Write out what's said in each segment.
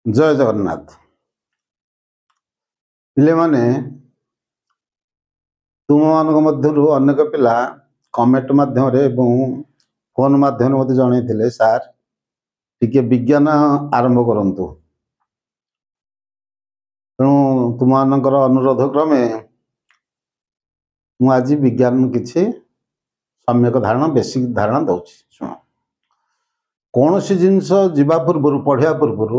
जय जगन्नाथ पिले माने तुम मान मध्य अनेक पिला कमेंट माध्यम फोन माध्यम मत जन सार टिके विज्ञान आरंभ करंतु तेणु तुम अनुरोध क्रमे मुझे विज्ञान किसी सम्यक धारणा बेसिक धारणा दूसरी शुण कौन सी जिनस जीवा पूर्व पढ़ा पूर्व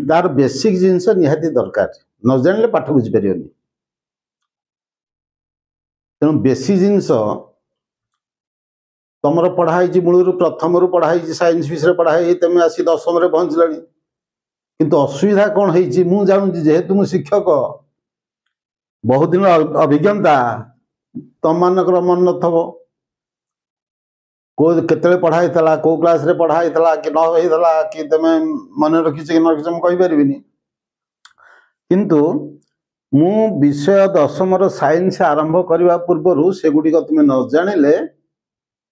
तार बेसिक जिनस निहाती दरकार न जान पाठ बुझीपर तेणु बेसिक जिनस तुम पढ़ाई मूल प्रथम रू पढ़ाई साइंस विषय पढ़ाई तुम आसी दशम पहुँचला किंतु असुविधा कौन है मुझे जानूँ जेहेतु मुझ शिक्षक बहुत दिन अभिज्ञता तुम मानक मन नथब को केतले पढ़ाई कौ क्लास रे पढ़ाई कि न होता कि तुम मन रखी कि न रखी मुझे कहीपर किंतु मु विषय दशम साइंस आरंभ करने पूर्व सेगुड़ी तुम न जानिले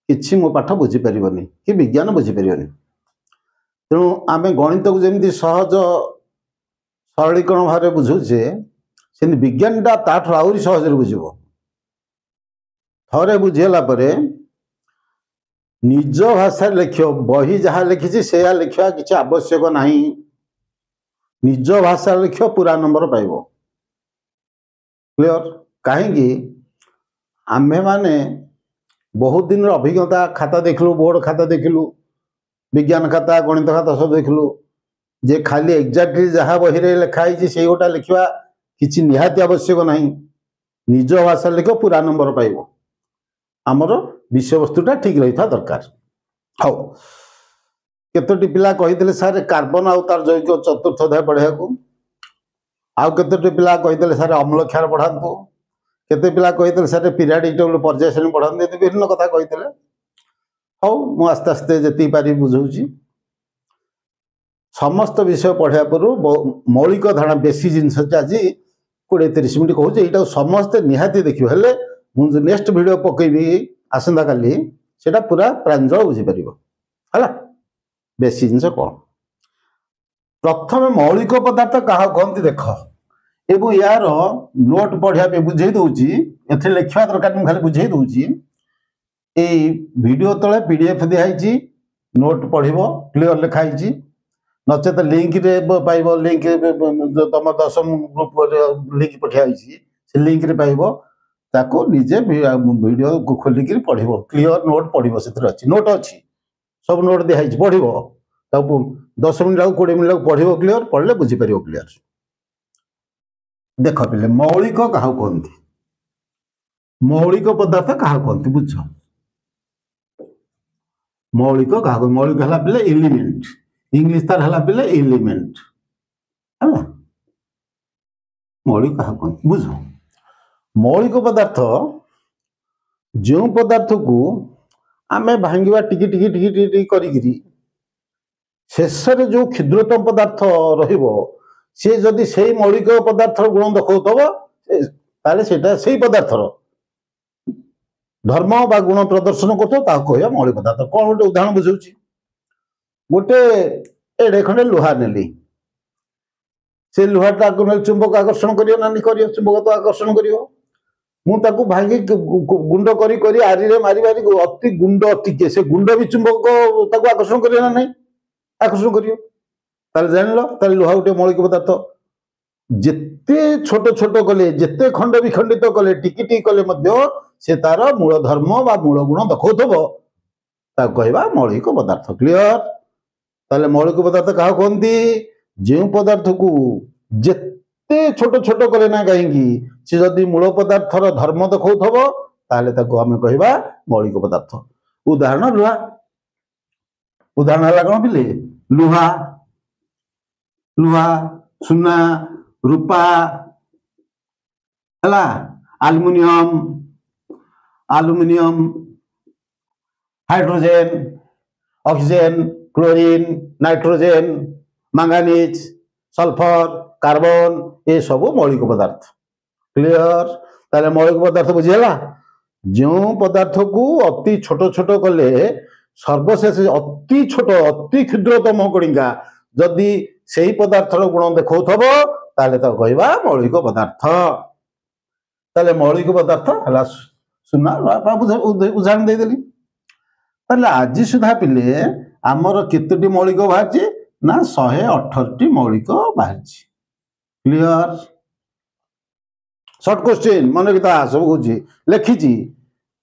किसी मो पाठ बुझीपर कि विज्ञान बुझीपर तेणु आम गणित को जमी सहज सरलीकरण भाव बुझुचे से विज्ञानटा ताठ आहरी सहज बुझब थे बुझीगला निज भाषा लिख बही जहाँ लिखी से लिखा किसी आवश्यक ना निज भाषा लिख पूरा नंबर पाइब क्लियर कहीं आमे माने बहुत दिन अभिज्ञता खाता देखलु बोर्ड खाता देखलु विज्ञान खाता गणित खाता सब देखलु जे खाली एक्जाक्टली जहाँ बही लिखाई से गोटा लिखा किसी निहाती आवश्यक ना निज भाषा लिख पूरा नंबर पाइब आमर विषय वस्तुटा ठीक रही था दरकार हाँ केतोटी पिला कही सारे कार्बन आउ तार जैविक चतुर्थ अध्याय पढ़ा आउ केतोटी पिला कही सारे अम्ल क्षार पढ़ातु केते पिला कही सारे पीरियडिक टेबल पर्याय श्रेणी पढ़ाते विभिन्न कथा कही हाँ मु आस्ते आस्ते जी पारि बुझाऊँ समस्त विषय पढ़ा पूर्व मौलिक धारणा बेसी जिनस आज 20-30 मिनट कहूँ यहाँ समस्ते निहाती देखिए हेले मुझे नेक्स्ट वीडियो पकेबी आसंता काली सेटा पूरा प्रांजल बुझीपर है बेसी जिनस कौन प्रथम मौलिक पदार्थ क्या कहते देख एवं यार नोट पढ़ाई बुझे दूसरी ए लिखा दरकार मुझे खाली बुझे दूसरी वीडियो तले पीडीएफ दिखाई नोट पढ़ क्लीयर लिखाई नचेत लिंक रे पाइब लिंक तुम दशम ग्रुप लिंक पठाई से लिंक रे पाइब ताको निजे वीडियो को खोलिक पढ़ क्लीयर नोट पढ़ से अच्छी नोट अच्छी सब नोट दिखाई पढ़ 10 मिनट लगे 20 मिनट लगे पढ़ क्लीयर पढ़ले बुझीपर क्लीयर देख पिले मौलिक क्या कहते मौलिक पदार्थ क्या कहते बुझ मौलिक क्या मौलिक है पिले एलिमेंट इंग्लिश तार है पिले एलिमेंट है मौलिक क्या कहते बुझ मौलिक पदार्थ जो पदार्थ को आम भांगा टिकी टिकी टिकी टिकी करी शेष जो क्षुद्रतम पदार्थ सी जदि से मौलिक पदार्थ गुण देखा से पदार्थर धर्म बा गुण प्रदर्शन कर मौलिक पदार्थ कौन गोटे उदाहरण बुझाऊँ गोटे एड़े खंडे लुहा नेली से लुहाटा चुंबक आकर्षण कर चुंबक तो आकर्षण कर मुझे भांगी गुंड कर आरी मारी मारी अति गुंड टिके से गुंड भी चुंबक आकर्षण करना नहीं आकर्षण कर जान लुहा गोटे मौलिक पदार्थ जिते छोट छोट कले जिते खंड विखंडित कले टिकी टिकी कले से तार मूल धर्म बा मूल गुण देखा कहवा मौलिक पदार्थ क्लीयर ताले मौलिक पदार्थ क्या कहती जो पदार्थ को जिते छोट छोट कले ना कहीं सी जदि मूल पदार्थर धर्म देखा आम कहवा मौलिक पदार्थ उदाहरण लुहा उदाहरण है कौन पिले लुहा लुहा सुना रूपा है aluminium aluminium hydrogen oxygen chlorine nitrogen manganese sulphur carbon ये सब मौलिक पदार्थ क्लियर ताले मौलिक पदार्थ बुझीगला जो पदार्थ को अति छोट छोट कले सर्वशेष अति छोट अति क्षुद्रतम कणिका जदि सेही पदार्थर गुण देखौथबो ताले तो कहबा मौलिक पदार्थ। ताले मौलिक पदार्थ हला सुना उदाहरण देदेली। ताले आज सुधा पिले आमर केतोटी मौलिक बाहर ना 118टी मौलिक बाहर। क्लियर? शॉर्ट क्वेश्चन मन किता सब बुझी लिखी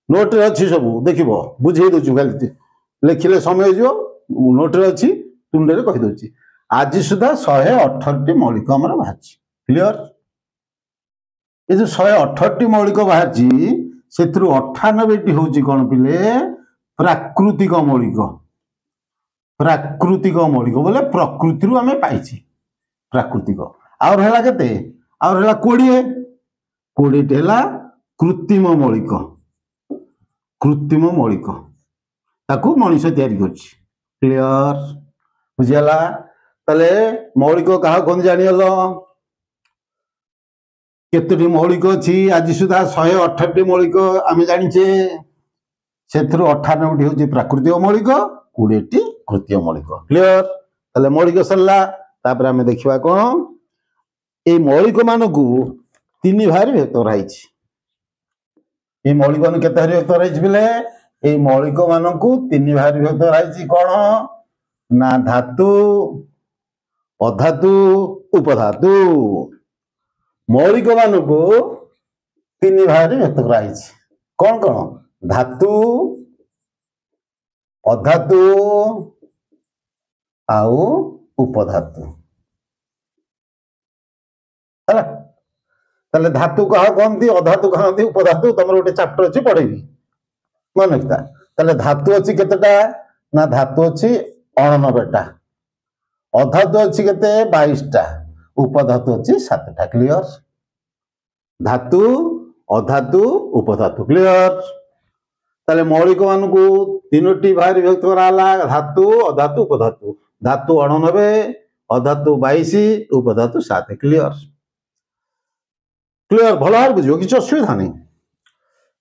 नोट रे अच्छी सब देखिबो बुझे दउछु खाली लिखिले समय जो नोट रे अच्छी तुंडे रे कहि दउछि आज सुधा 118टी मौलिक हमर बाहर। क्लियर? ये जो 118टी मौलिक बाहर से 98टी होउछि कोन पिले प्राकृतिक मौलिक। प्राकृतिक मौलिक बोले प्रकृति रु हमें पाइछि प्राकृतिक। और हला केते और हला 20 टे हला कृत्रिम मौलिक। कृत्रिम मौलिक ताकू मनुष्य तैयारी करछि। क्लियर? बुझियाला? तले मौलिक कहा कोन जानियलो केतोटी मौलिक अछि आज सुधा 118टी मौलिक आमे जानिछे से 98टी होछि प्राकृतिक मौलिक 20टी कृत्रिम मौलिक। क्लियर? तले मौलिक सरला तापर आमे देखिबा कोन ए मौलिक मानकू तीन भाग व्यक्त कराइछि। ए मौलिक मान केते भाग व्यक्त कराइछि बिले ए मौलिक मानकू तीन भाग व्यक्त कराइछि कोन ना धातु अधातु उपधातु। मौलिक मानकू तीन भाग व्यक्त कराइछि कोन कोन धातु अधातु आउ उपधातु। हला तले धातु कहा कहती अधातु कहती उपधातु तुम गोटे चैप्टर अच्छी पढ़ेबी मन रखता। तले धातु अच्छी केतेटा ना धातु अच्छी 89टा अधातु अच्छी केते 22टा उपधातु अच्छी 7टा। क्लियर? धातु अधातु उपधातु। क्लियर? तले मौलिक मानकू तीनोटी भाग विभक्त कराला धातु अधातु उपधातु। धातु 99 अधातु 22 उपधातु 7। क्लियर? क्लियर? भल भाव बुझो किसी असुविधा नहीं।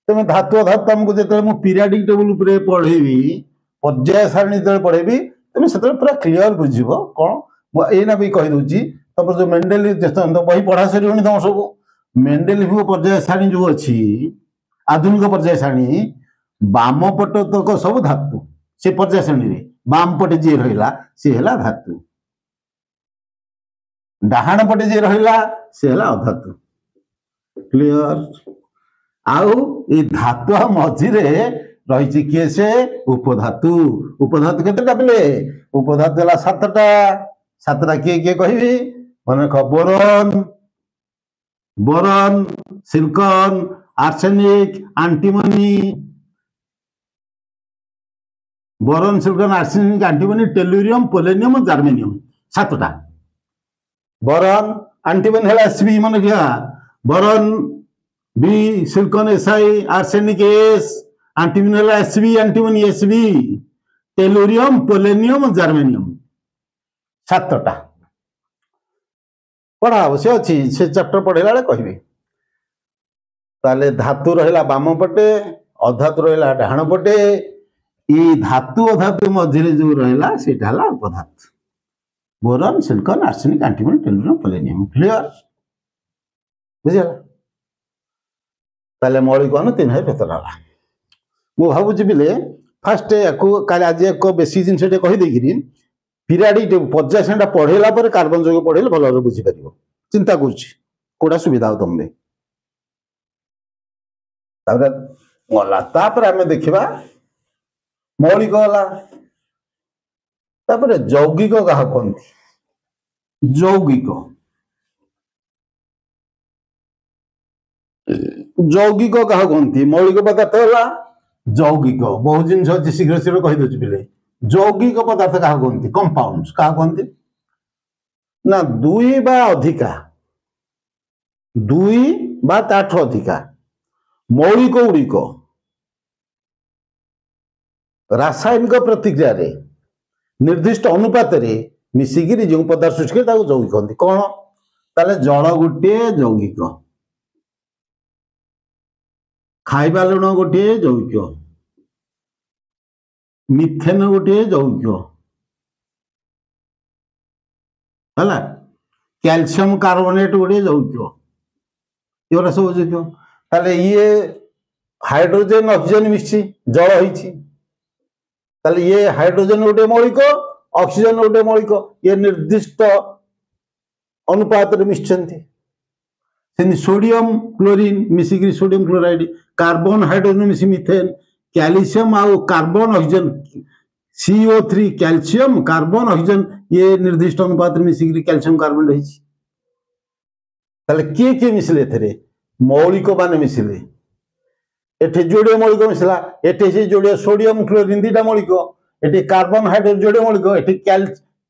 तुम धातु अधातु तुमको जो मुझे पीरियडिक टेबल पढ़ेबी पर्याय सारणी जो पढ़ेबी तुम से पूरा क्लियर बुझ कौन एना भी कहीदे तुम जो मेंडेल बही पढ़ा सर तुम सब मेंडेल पर्याय सारणी जो अच्छी आधुनिक पर्याय सारणी बाम पट तक सब धातु से पर्याय सारणी बाम पटे जी रहा सी है धातु डाहाण पटे जी रहा सी है अधातु। क्लियर? आउ ए धातु मझिरे रही किए से उपधातु। उपधातु केतेटा पिले उपधातु है 7टा 7टा किए किए कहि मन boron boron silicon arsenic antimony. Boron silicon arsenic antimony tellurium polonium germanium 7टा। बोरन एंटीमनी है एसबी मन क्या boron B silicon SI arsenic S antimony है SB antimony SB tellurium polonium germanium 7टा पढ़ा अवश्य अच्छी से चैप्टर पढ़ेला बेले कहबी। ताले धातु रहिला बाम पटे अधातु रहिला डाहाण पटे ई धातु अधातु मझिरे जो रहिला सेटा हला उपधातु boron silicon arsenic antimony tellurium polonium. Clear? बुझिला? ताले मौलिक अनु 3 भाग व्यक्त कराला। मु भाबुची बिले फास्ट याकू काले आज एक बेसी जिन सेटे कहि देगिरी पीरियडिक पर्याय सारणी पढ़ेला पर कार्बन जोग पढ़ेले भल भाबे बुझी परिबो। चिंता करूची कोडा सुविधा हो तुमबे तापर गला तापर हमें देखिबा मौलिक गला तापर यौगिक कहा कोनती यौगिक यौगिक कहा कोनती मौलिक पदार्थ होला यौगिक बहुत जिन अच्छी शीघ्र शीघ्र कहि दउची बिले यौगिक पदार्थ कहा कोनती कंपाउंड्स कहा कोनती ना 2 बा अधिका 2 बा ताठ अधिका मौलिक गुड़िक रासायनिक प्रतिक्रिया रे निर्दिष्ट अनुपात रे मिसिकी जो पदार्थ सृष्टि करे यौगिक कहते कौन ताले जल गोटे यौगिक खाइबा लुण गोटे यौगिक मिथेन गोटे यौगिक है कैल्शियम कार्बोनेट गोटे यौगिक एगुरा सब यौगिक ताले ये हाइड्रोजेन ऑक्सीजन मिशी जल होइछि ताले ये हाइड्रोजेन गोटे मौलिक ऑक्सीजन गोटे मौलिक ये निर्दिष्ट अनुपात मिशंती सोडियम क्लोरीन मिसिक सोडियम क्लोराइड कार्बन हाइड्रोजन मिसी मिथेन कैल्शियम आउ carbon oxygen CO3 calcium carbon oxygen ये निर्दिष्ट अनुपात मिसिक कैल्शियम कार्बन रही किए किए मिसले थे मौलिक मान मिसले एटे जोड़े मौलिक मिसला एटे से जोड़े सोडियम क्लोरीन दीटा मौलिक एटे कार्बन हाइड्रोजन जोड़े मौलिक एटे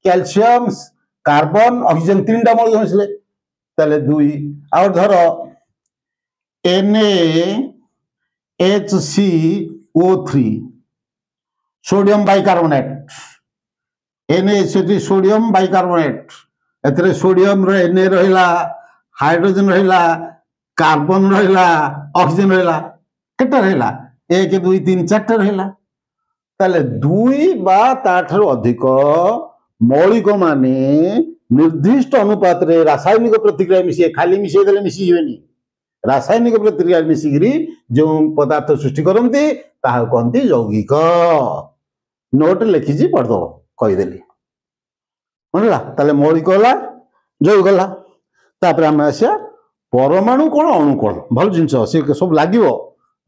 कैल्शियम कार्बन ऑक्सीजन तीनटा मौलिक मिसले ताले दुई और धर NaHCO3 sodium bicarbonate NaHCO3 sodium bicarbonate एतरे सोडियम रे Na रहिला हाइड्रोजन रहिला कार्बन रहिला ऑक्सीजन रहिला केटा रहिला 1 2 3 4 रहिला ताले दुई बा ताठरो अधिक मौलिक माने निर्दिष्ट अनुपात रे रासायनिक प्रतिक्रिया मिसे खाली मिसे देले मिसी जेबेनी रासायनिक प्रतिक्रिया मिसिकरी जो पदार्थ सृष्टि करती ताहा कहती यौगिक नोट लिखी पढ़ दो कहीदेली मनला ताले मौलिक गला यौगिक गला तापर आम आसिया परमाणु कौन अणु कौन भल जिनस सी सब लगे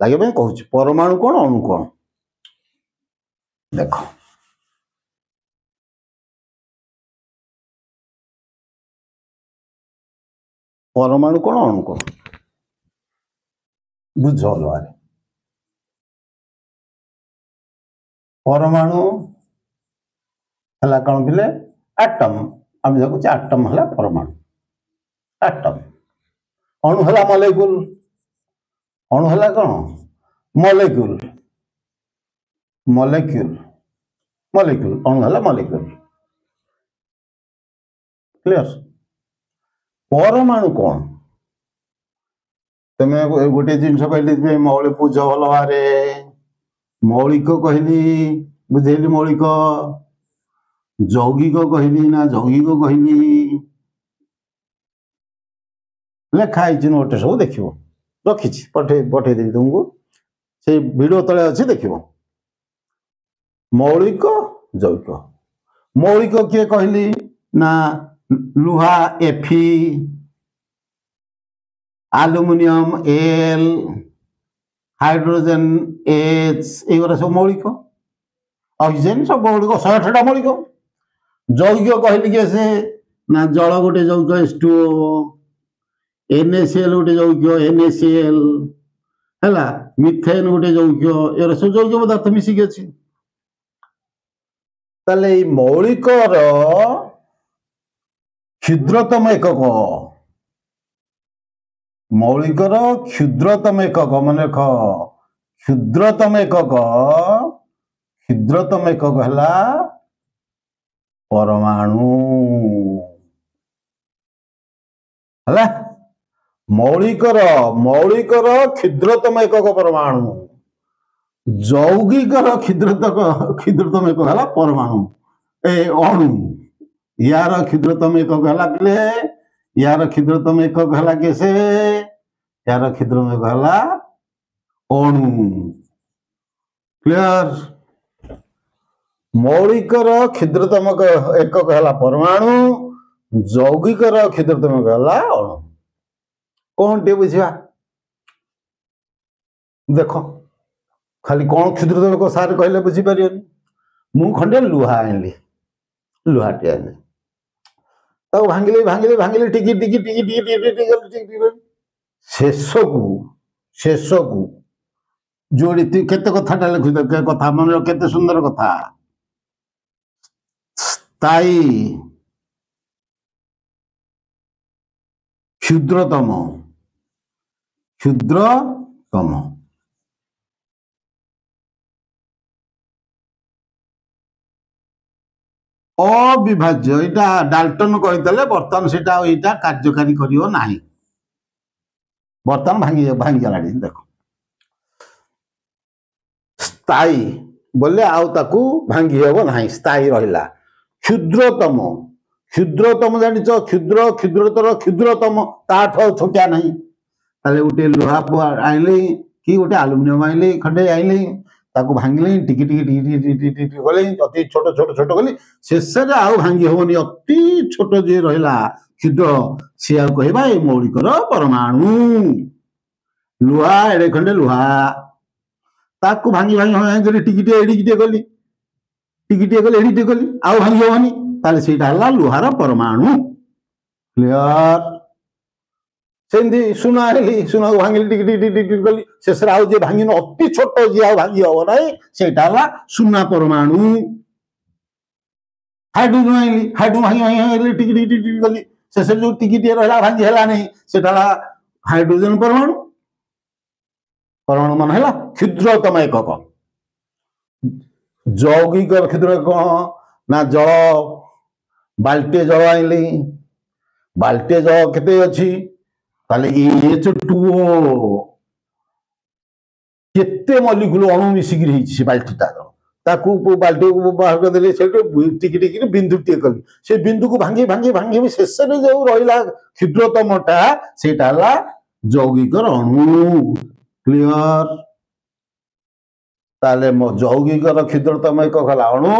लगे कहूँ परमाणु कौन अणु कौन देख परमाणु कौन अणु कौन बुझ अलग परमाणु है कौन बोले आटम आम देखुचे आटम है परमाणु आटम अणु है मॉलिक्यूल अणु है कौन मॉलिक्यूल मॉलिक्यूल मॉलिक्यूल अणु है मॉलिक्यूल क्लियर परमाणु कौन तुम गोटे जिन कहली मौलिक बुझ भल भावे मौलिक कहली बुझेली मौलिक यौगिक कहली ना यौगिक कहली लिखाई नोट सब देख रखी पठेदेवी तुमको से वीडियो तले अच्छी देख मौलिक यौगिक मौलिक किए कहली ना लुहा Fe aluminium Al hydrogen H एगुरा सब मौलिक ऑक्सीजन सब मौलिक 108टा मौलिक यौगिक कहली कि से ना जल गोटे यौगिक H2O NaCl गोटे यौगिक NaCl है मिथेन गोटे यौगिक एगुरा सब यौगिक पदार्थ मिसिक अच्छी ताले मौलिक क्षुद्रतम एकक मौलिकर क्षुद्रतम एकक मन रख क्षुद्रतम एकक है परमाणु है मौलिकर मौलिकर क्षुद्रतम एकक परमाणु यौगिकर क्षुद्रतम एकक है परमाणु ए अणु यार क्षुद्रतम एकक है यार क्षुद्रतम एकक है कैसे यार क्षुद्रतम एकक है अणु क्लियर मौलिकर क्षुद्रतम एकक है परमाणु यौगिकर क्षुद्रतम एकक है अणु कौन टे बुझा देख खाली कौन क्षुद्रतम एकक सार कहले बुझीपर मु खंडे लुहा आनली लुहाटे आनली तक भांगिली भांगिली भांगिली टिकी टिकी टिकी टिकी टिकी टिकी शेष को जोड़ी केते कथाटा लिखु कथा मन केते सुंदर कथा स्थायी क्षुद्रतम क्षुद्रतम अविभाज्य यहाँ डाल्टन कहीदेले बर्तमान से कार्यकारी करियो नाही बर्तमान भांगी भांगी गला देख स्थायी बोले आउ ताकू भांगी हेबो नाही स्थायी रहिला क्षुद्रतम क्षुद्रतम जानिच क्षुद्र क्षुद्रतर क्षुद्रतम ताठ छोटिया नहीं ताले गोटे लुहा आइले कि गोटे आलुमिनियम आइले खंडे आइले ताको भांगिले टिकी टिकी टिकी टिकी टिकी गले अति छोट छोट छोट गली शेष आउ भांगी हबनी अति छोट जे रहिला क्षुद्र सी आ कहबा ए मौलिकर परमाणु लुहा एडे खंडे लुहा ताको भांगी भांगी भांगी टिकी टिकी एडी टिकी गली टिकी टिकी गली एडी टिकी गली आउ भांगी हबनी ताले सेटा हला लुहार परमाणु क्लियर सेंदी सुना हेली सुना भांगिली टिकी टिकी टिकी गली शेष आउ जे भांगी अति छोट जे आउ भांगी हब नाही सेटा हला सुना परमाणु हाइड्रोजन आइली हाइड्रोजन भांगी भांगी टिकी टिकी टिकी गली शेष जो टिकी टिकी रहला भांगी हला नहीं सेटा हला हाइड्रोजन परमाणु परमाणु मन है क्षुद्रतम एकक यौगिक क्षुद्र कौन ना जल बाल्टे जल आइली बाल्टे जल केते अछि ताले H2O केते मॉलिक्यूल अणु मिसिक रही से बाल्टीटा ताकू बाल्टी को बाहर कर देले से टिकी टिकी बिंदु टे कली से बिंदु को भांगी भांगी भांगी शेष रे जो रहिला क्षुद्रतमटा सेटा हला यौगिक अणु क्लियर ताले यौगिक क्षुद्रतम एकक हला अणु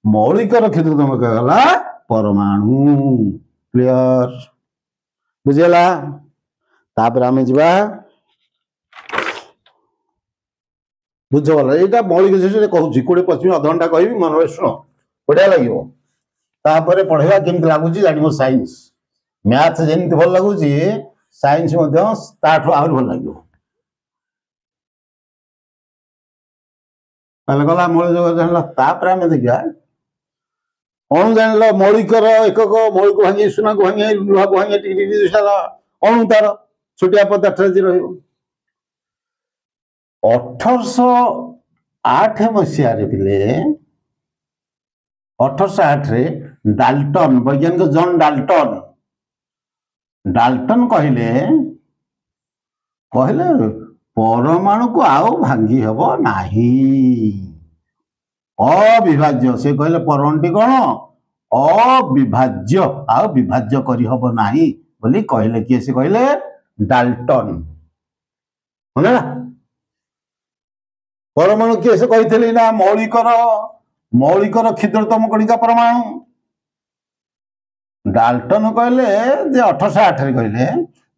मौलिकर क्षुद्रतम एकक हला परमाणु क्लियर बुझेला तापर आमे जिबा बुझो वाला एटा मौलिक विषय कहूची 20-25 अध घंटा कहबी मन रे सुनो बढ़िया लागिवो तापर पढेला केमति लागुची जानिमो साइंस मैथ जेमति भल लागुची साइंस मध्य ताठो आउर भल लागिवो ताले गला मौलिक जानला तापर आमे देखिया अणु जानला मौलिकर एकक मौलिक भांगी सुना को भांगी लुहा को भांगी टिकी टिकी सारा अणु तार छोटिया पदार्थ जे रहिबो 1808 मसीहा रे पिले 1808 रे डाल्टन वैज्ञानिक जॉन डाल्टन कहले परमाणु को आओ भांगी हबो नाही अविभाज्य से कहले परमाणुटी कौन अविभाज्य आ विभाज्य करी हबो नाही बोली कहले किए से कहले डाल्टन होला परमाणु किए से कहिथिले ना मौलिकर क्षुद्रतम कणिका परमाणु डाल्टन कहले जे 1808 रे कहले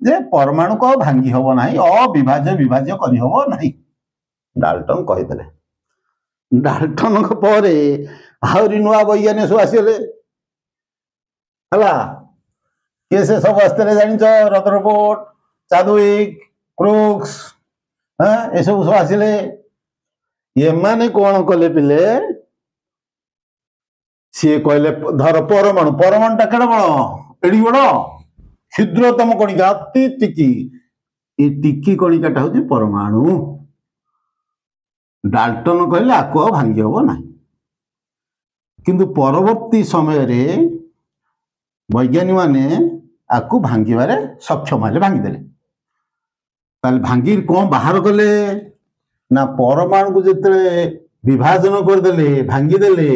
जे परमाणु को भांगी हबो नाही अविभाज्य विभाज्य करी हबो नाही डाल्टन कहिथिले डाल्टन को परे आउरी नुआ वैज्ञानिक सब आसिले हला के से सब आस्ते जानिछ रदरफोर्ड चाडविक क्रूक्स ए सब आसिले ये माने कोन कले पिले सी कहले धर परमाणुटा केडा बड़ एडी बड़ क्षुद्रतम कणिका अति टिकी ए टिकी कणिकाटा होची परमाणु डाल्टन कहले आको भांगी हबो ना किंतु परवर्ती समय रे वैज्ञानिक माने आको भांगीबारे सक्षम हेले भांगी देले ताले भांगी कोन बाहर कले ना परमाणु को जेते विभाजन कर देले भांगी देले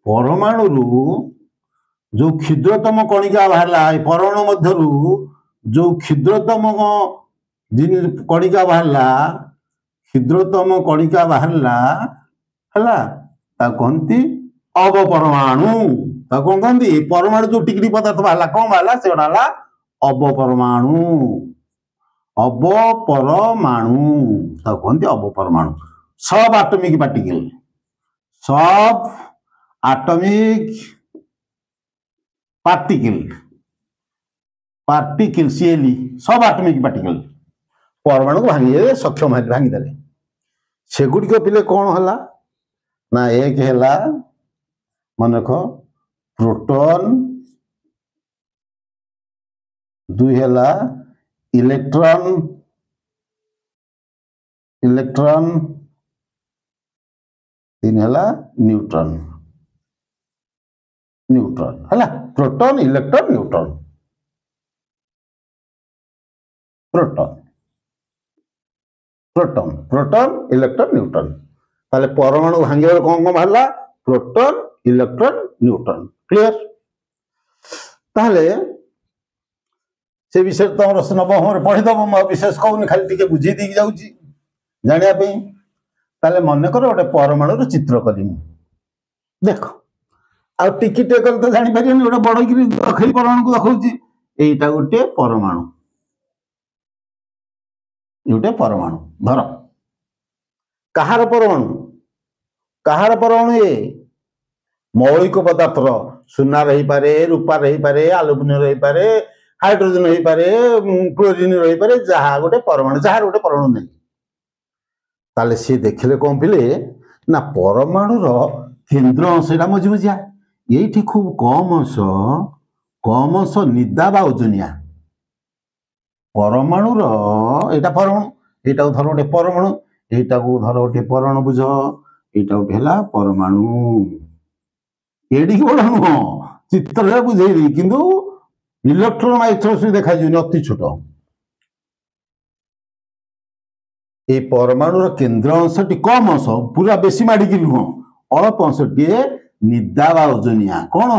परमाणु रु जो क्षुद्रतम कणिका बाहरला परमाणु मध्यरु जो क्षुद्रतम कणिका बाहरला क्षुद्रतम कणिका बाहरला हला ता कहंती अवपरमाणु ता कोन कहंती परमाणु जो टिकटी पदार्थ बाहरला कोन बाहरला से हला अवपरमाणु ता कहंती अवपरमाणु सब एटॉमिक पार्टिकल सीएलई सब एटॉमिक पार्टिकल परमाणु को भांगी सक्षम है भांगी देले सेगुडी को पिले कौन हला ना एक हला मन रख प्रोटॉन दुई हला इलेक्ट्रॉन तीन हला न्यूट्रॉन हला proton electron neutron proton electron neutron ताले परमाणु भांगे कौन कौन बाहरला प्रोटॉन इलेक्ट्रॉन न्यूट्रॉन क्लियर ताहले से विषय तुम नवम पढ़ीदब मैं विशेष कहूनी खाली टे बुझे दी जाऊँगी जानापी ताले मन कर गोटे परमाणु चित्र करी देख आ टिकी टेकर तो जापर गोटे बड़ कि दखई परमाणु को देखा यहीटा गोटे परमाणु गोटे परमाणु धर कहार परमाणु ये मौलिक पदार्थ सुना रही पारे रूपा रही पारे आलुमिनियम रही पारे हाइड्रोजन रही पारे क्लोरीन रही पारे जहाँ गोटे परमाणु जहाँ गोटे परमाणु नहीं ताले सी देखिले कौन पिले ना परमाणुर केन्द्र अंशा मझी मझिया ये खूब कम अंश निदा बा ओजनिया परमाणुर एटा परमाणु एटा धर गोटे परमाणु एटा को धर गोटे परमाणु बुझ एटा गोटे है परमाणु एडी बड़ नुह चित्र बुझे किंतु इलेक्ट्रॉन माइक्रोस्कोप देखा अति छोट ये परमाणुर केन्द्र अंशटी कम अंश पूरा बेसी माड़िकी नुह अल्प अंशटी निदा बा ओजनिया कौन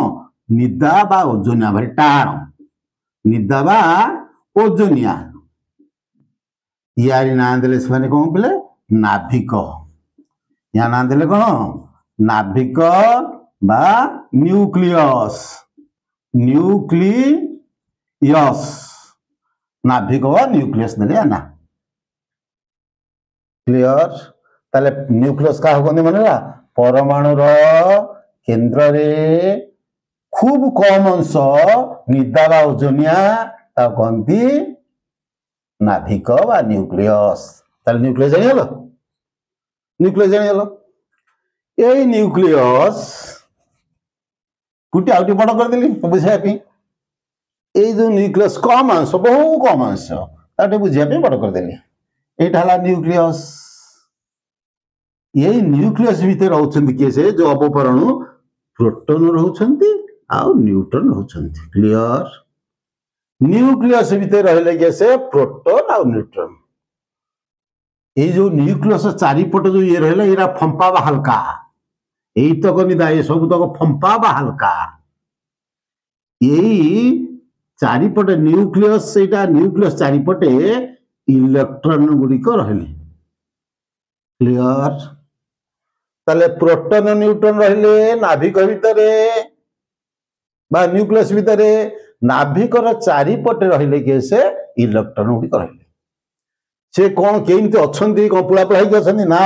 निदा बा ओजनिया भारी टाण निदा बा ओजनिया यारी ना देले से कौन पिले नाभिक या ना देले कौन नाभिक बा न्यूक्लियस नाभिक बा न्यूक्लियस देले ना क्लियर ताले न्यूक्लियस का कहते मन परमाणुर केन्द्र रे खूब कम अंश निदा बा ओजनिया कहती नाभिक बा न्यूक्लियस ताले न्यूक्लियस जानिगल यही न्यूक्लियस गुटे आउटे बड़ करदेली बुझापी ये जो न्यूक्लियस कम अंश बहु कम अंश ताटे बुझापी बड़ करदेली यहाँ है न्यूक्लियस यही न्यूक्लियस भितर रोचंती किए से जो अपपरमाणु प्रोटॉन रोचंती आउ न्यूट्रॉन रोचंती क्लियर न्यूक्लियस भितर रहिले किए से प्रोटॉन आउ न्यूट्रॉन ये जो न्यूक्लियस चारिपट जो ये रहा ये फंपा बा हल्का यही तक निदा ये सब तक फंपा बा हल्का यही चारिपटे न्यूक्लियस न्यूक्लियस चारिपटे इलेक्ट्रॉन गुड़िक रहिले क्लियर ताले प्रोटॉन न्यूट्रॉन रहिले नाभिक भितर बा न्यूक्लियस भितर नाभिकर चारिपटे रहिले के से इलेक्ट्रॉन गुड़िक रहिले से कौन केमती अच्छा कौन पुलापुला अच्छा ना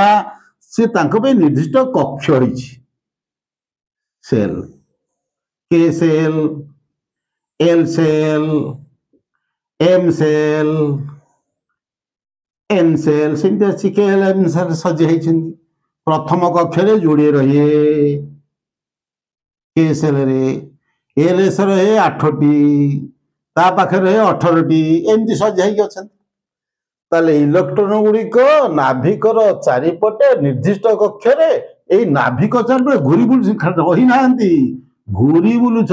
से निर्दिष्ट कक्ष रही सेल के cell L cell M cell N cell सेमती अच्छी के एम सेल सजाई प्रथम कक्ष जोड़े रहे के सेल एल एस रहे 8टी ता पाखे रहे 18टी एमती सजाई अच्छा ताले इलेक्ट्रॉन गुड़िक नाभिकर चारिपटे निर्दिष्ट कक्ष यही नाभिक चारिपटे घूरी बुलू रही ना घूरी बुलुंट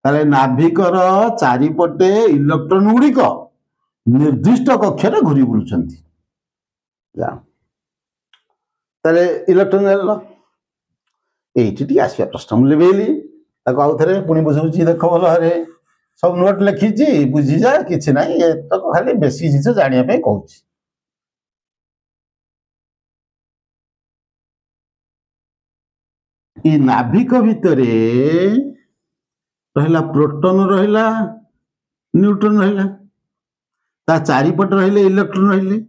ताले नाभिकर चारिपटे इलेक्ट्रॉन गुड़िक निर्दिष्ट कक्ष घूरी बुलुंट इलेक्ट्रॉन ये आसवा प्रश्न मुझे लिवेली आउ थे पुणी बुझे देख भल भाव सब नोट लिखी बुझी जा कि ना ये तो खाली बेसिक जिन जानापी कहूँ ये नाभिक भितर रहा प्रोटॉन रहा न्यूट्रॉन रहा ता चारिपट रहिले इलेक्ट्रॉन रहिले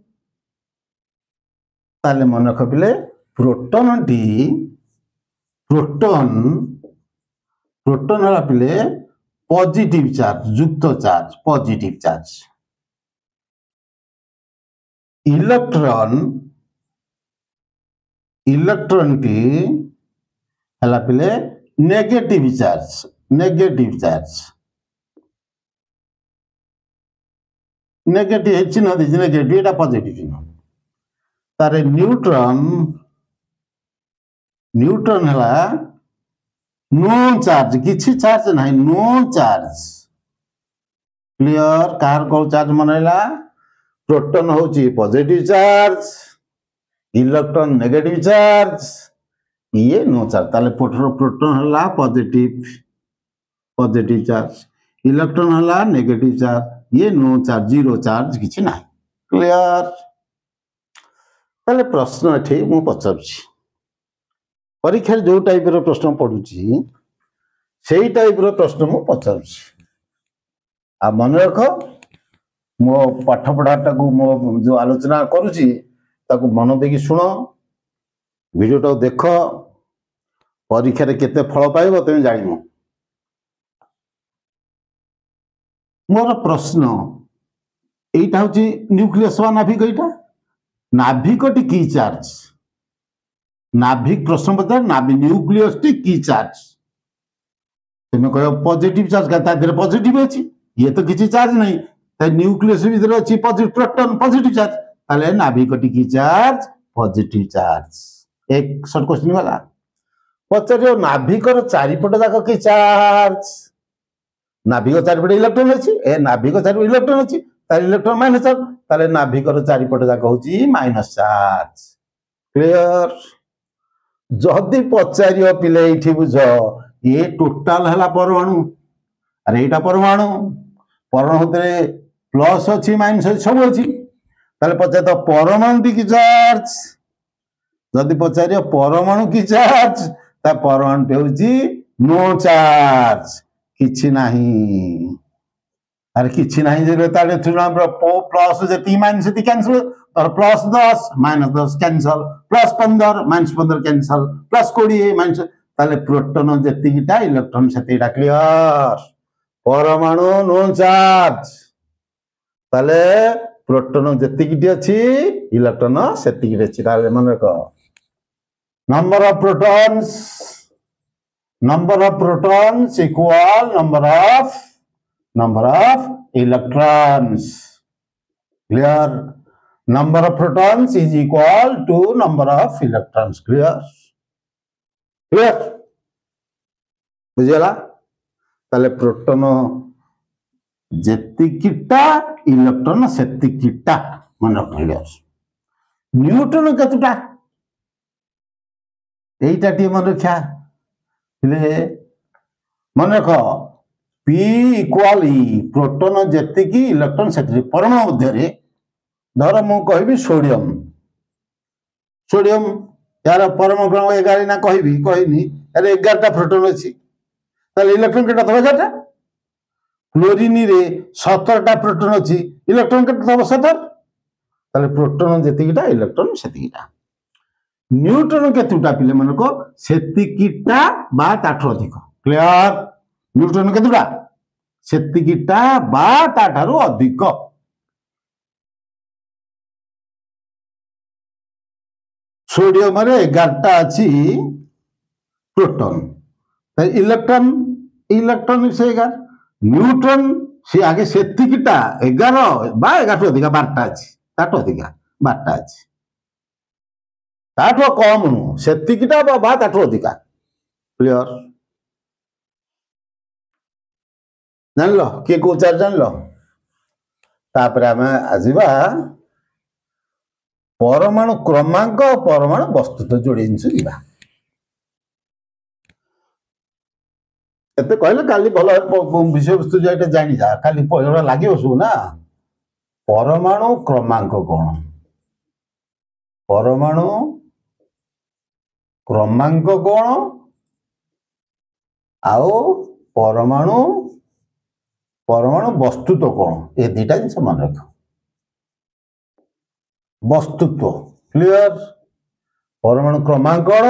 ताले मन रखिले प्रोटॉन है पिले पॉजिटिव चार्ज युक्त charge positive charge electron T हला पिले नेगेटिव चार्ज नेगेटिव चिन्ह दी नेगेटिव एटा पॉजिटिव चिन्ह तारे न्यूट्रॉन हला नो चार्ज किसी चार्ज नहीं नो चार्ज क्लियर कार को चार्ज मनइला प्रोटॉन होची positive charge electron negative charge ये नो चार्ज ताले प्रोटॉन हला पॉजिटिव पॉजिटिव चार्ज इलेक्ट्रॉन हला नेगेटिव चार्ज ये नो चार्ज जीरो चार्ज किछि ना क्लियर ताले प्रश्न एठी मु पचारछि परीक्षा जो टाइप रो प्रश्न पडुछि सेही टाइप रो प्रश्न मु पचारछि आ मन रख मो पाठ पढ़ाटा को मो जो आलोचना करूछि ताको मन देकी सुनो वीडियो तो देख परीक्षा रे केते फल पाइबो तुम जानिमो मोर प्रश्न एटा होची न्यूक्लियस वा नाभिक एटा नाभिकटी की चार्ज नाभिक प्रश्न बता नाभिक न्यूक्लियस टी की चार्ज तुम कहो पॉजिटिव चार्ज का तादरे पॉजिटिव अछि ये तो किसी चार्ज नहीं त न्यूक्लियस भीतर अछि पॉजिटिव प्रोटॉन पॉजिटिव चार्ज ताले नाभिकटी की चार्ज पॉजिटिव चार्ज एक शॉर्ट क्वेश्चन वाला पचारियो नाभिकर चारिपट जाक की चार्ज नाभिक चारिपट इलेक्ट्रॉन अछि ए नाभिक चारिपट इलेक्ट्रॉन अछि तार इलेक्ट्रॉन माइनस चार्ज ताले नाभिकर चारिपट जाक होची माइनस चार्ज क्लियर जदी पचारियो पिले इठी बुझ ये टोटल हला परमाणु अरे एटा परमाणु परमाणु रे प्लस अछि माइनस अछि सब अछि ताले पचार तो परमाणु की चार्ज जदि पचारियो परमाणु की चार्ज ता परमाणु होची नो चार्ज किछि नाही अरे किछि नाही जे ताले थुना प्लस जति माइनस जति कैंसिल और plus 10 minus 10 cancel plus 15 minus 15 cancel plus 20 minus ताले प्रोटॉन जतिटा इलेक्ट्रॉन सेतिटा क्लियर परमाणु नो चार्ज ताले प्रोटॉन जतिकिटी अछि इलेक्ट्रॉन सेतिकिटी अछि ताले मन रख number of protons equal number of electrons clear number of protons is equal to number of electrons clear बुझिला ताले proton जेतिकिटा इलेक्ट्रॉन सेतिकिटा मन रखलियो न्यूट्रॉन केतुटा एटा टी मन रखा मन रख पी इक्वाल ई प्रोटॉन जेतिकी इलेक्ट्रॉन सेति परमाणु मध्य रे धर मु कहबी सोडियम सोडियम यार परमाणु क्रम 11 ना कहनी अरे 11 टा प्रोटॉन अछि ताले इलेक्ट्रॉन केटा तब 11 टा क्लोरीन रे 17 टा प्रोटॉन अछि इलेक्ट्रॉन केटा तब 17 ताले प्रोटॉन जेतिकीटा इलेक्ट्रॉन सेतिकीटा न्यूट्रॉन केतुटा पिले मन को सेतिकीटा बा ताठरो अधिक क्लियर न्यूट्रॉन केतुटा सेतिकीटा बा ताठारो अधिक सोडियम रे 11 टा अछि प्रोटॉन त इलेक्ट्रॉन से 11 न्यूट्रॉन से आगे सेतिकीटा 11 बा 11 अधिक 12 टा अछि ताठो अधिक 12 टा अछि ताठो कम नु सेतिकीटा बा ताठो अधिका क्लियर जानलो के को चार्ज जानलो तापर हमें आजिबा परमाणु क्रमांक परमाणु वस्तु तो जोड़ी जिंस दिबा एते कहले काली भलो विषय वस्तु जेटा जानि जा खाली पयडा लागियो सु ना परमाणु क्रमांक कोन परमाणु क्रमांक कोण आओ परमाणु परमाणु वस्तुत्व कोण ए दुटा जिन मन रख वस्तुत्व क्लियर परमाणु क्रमांक कोण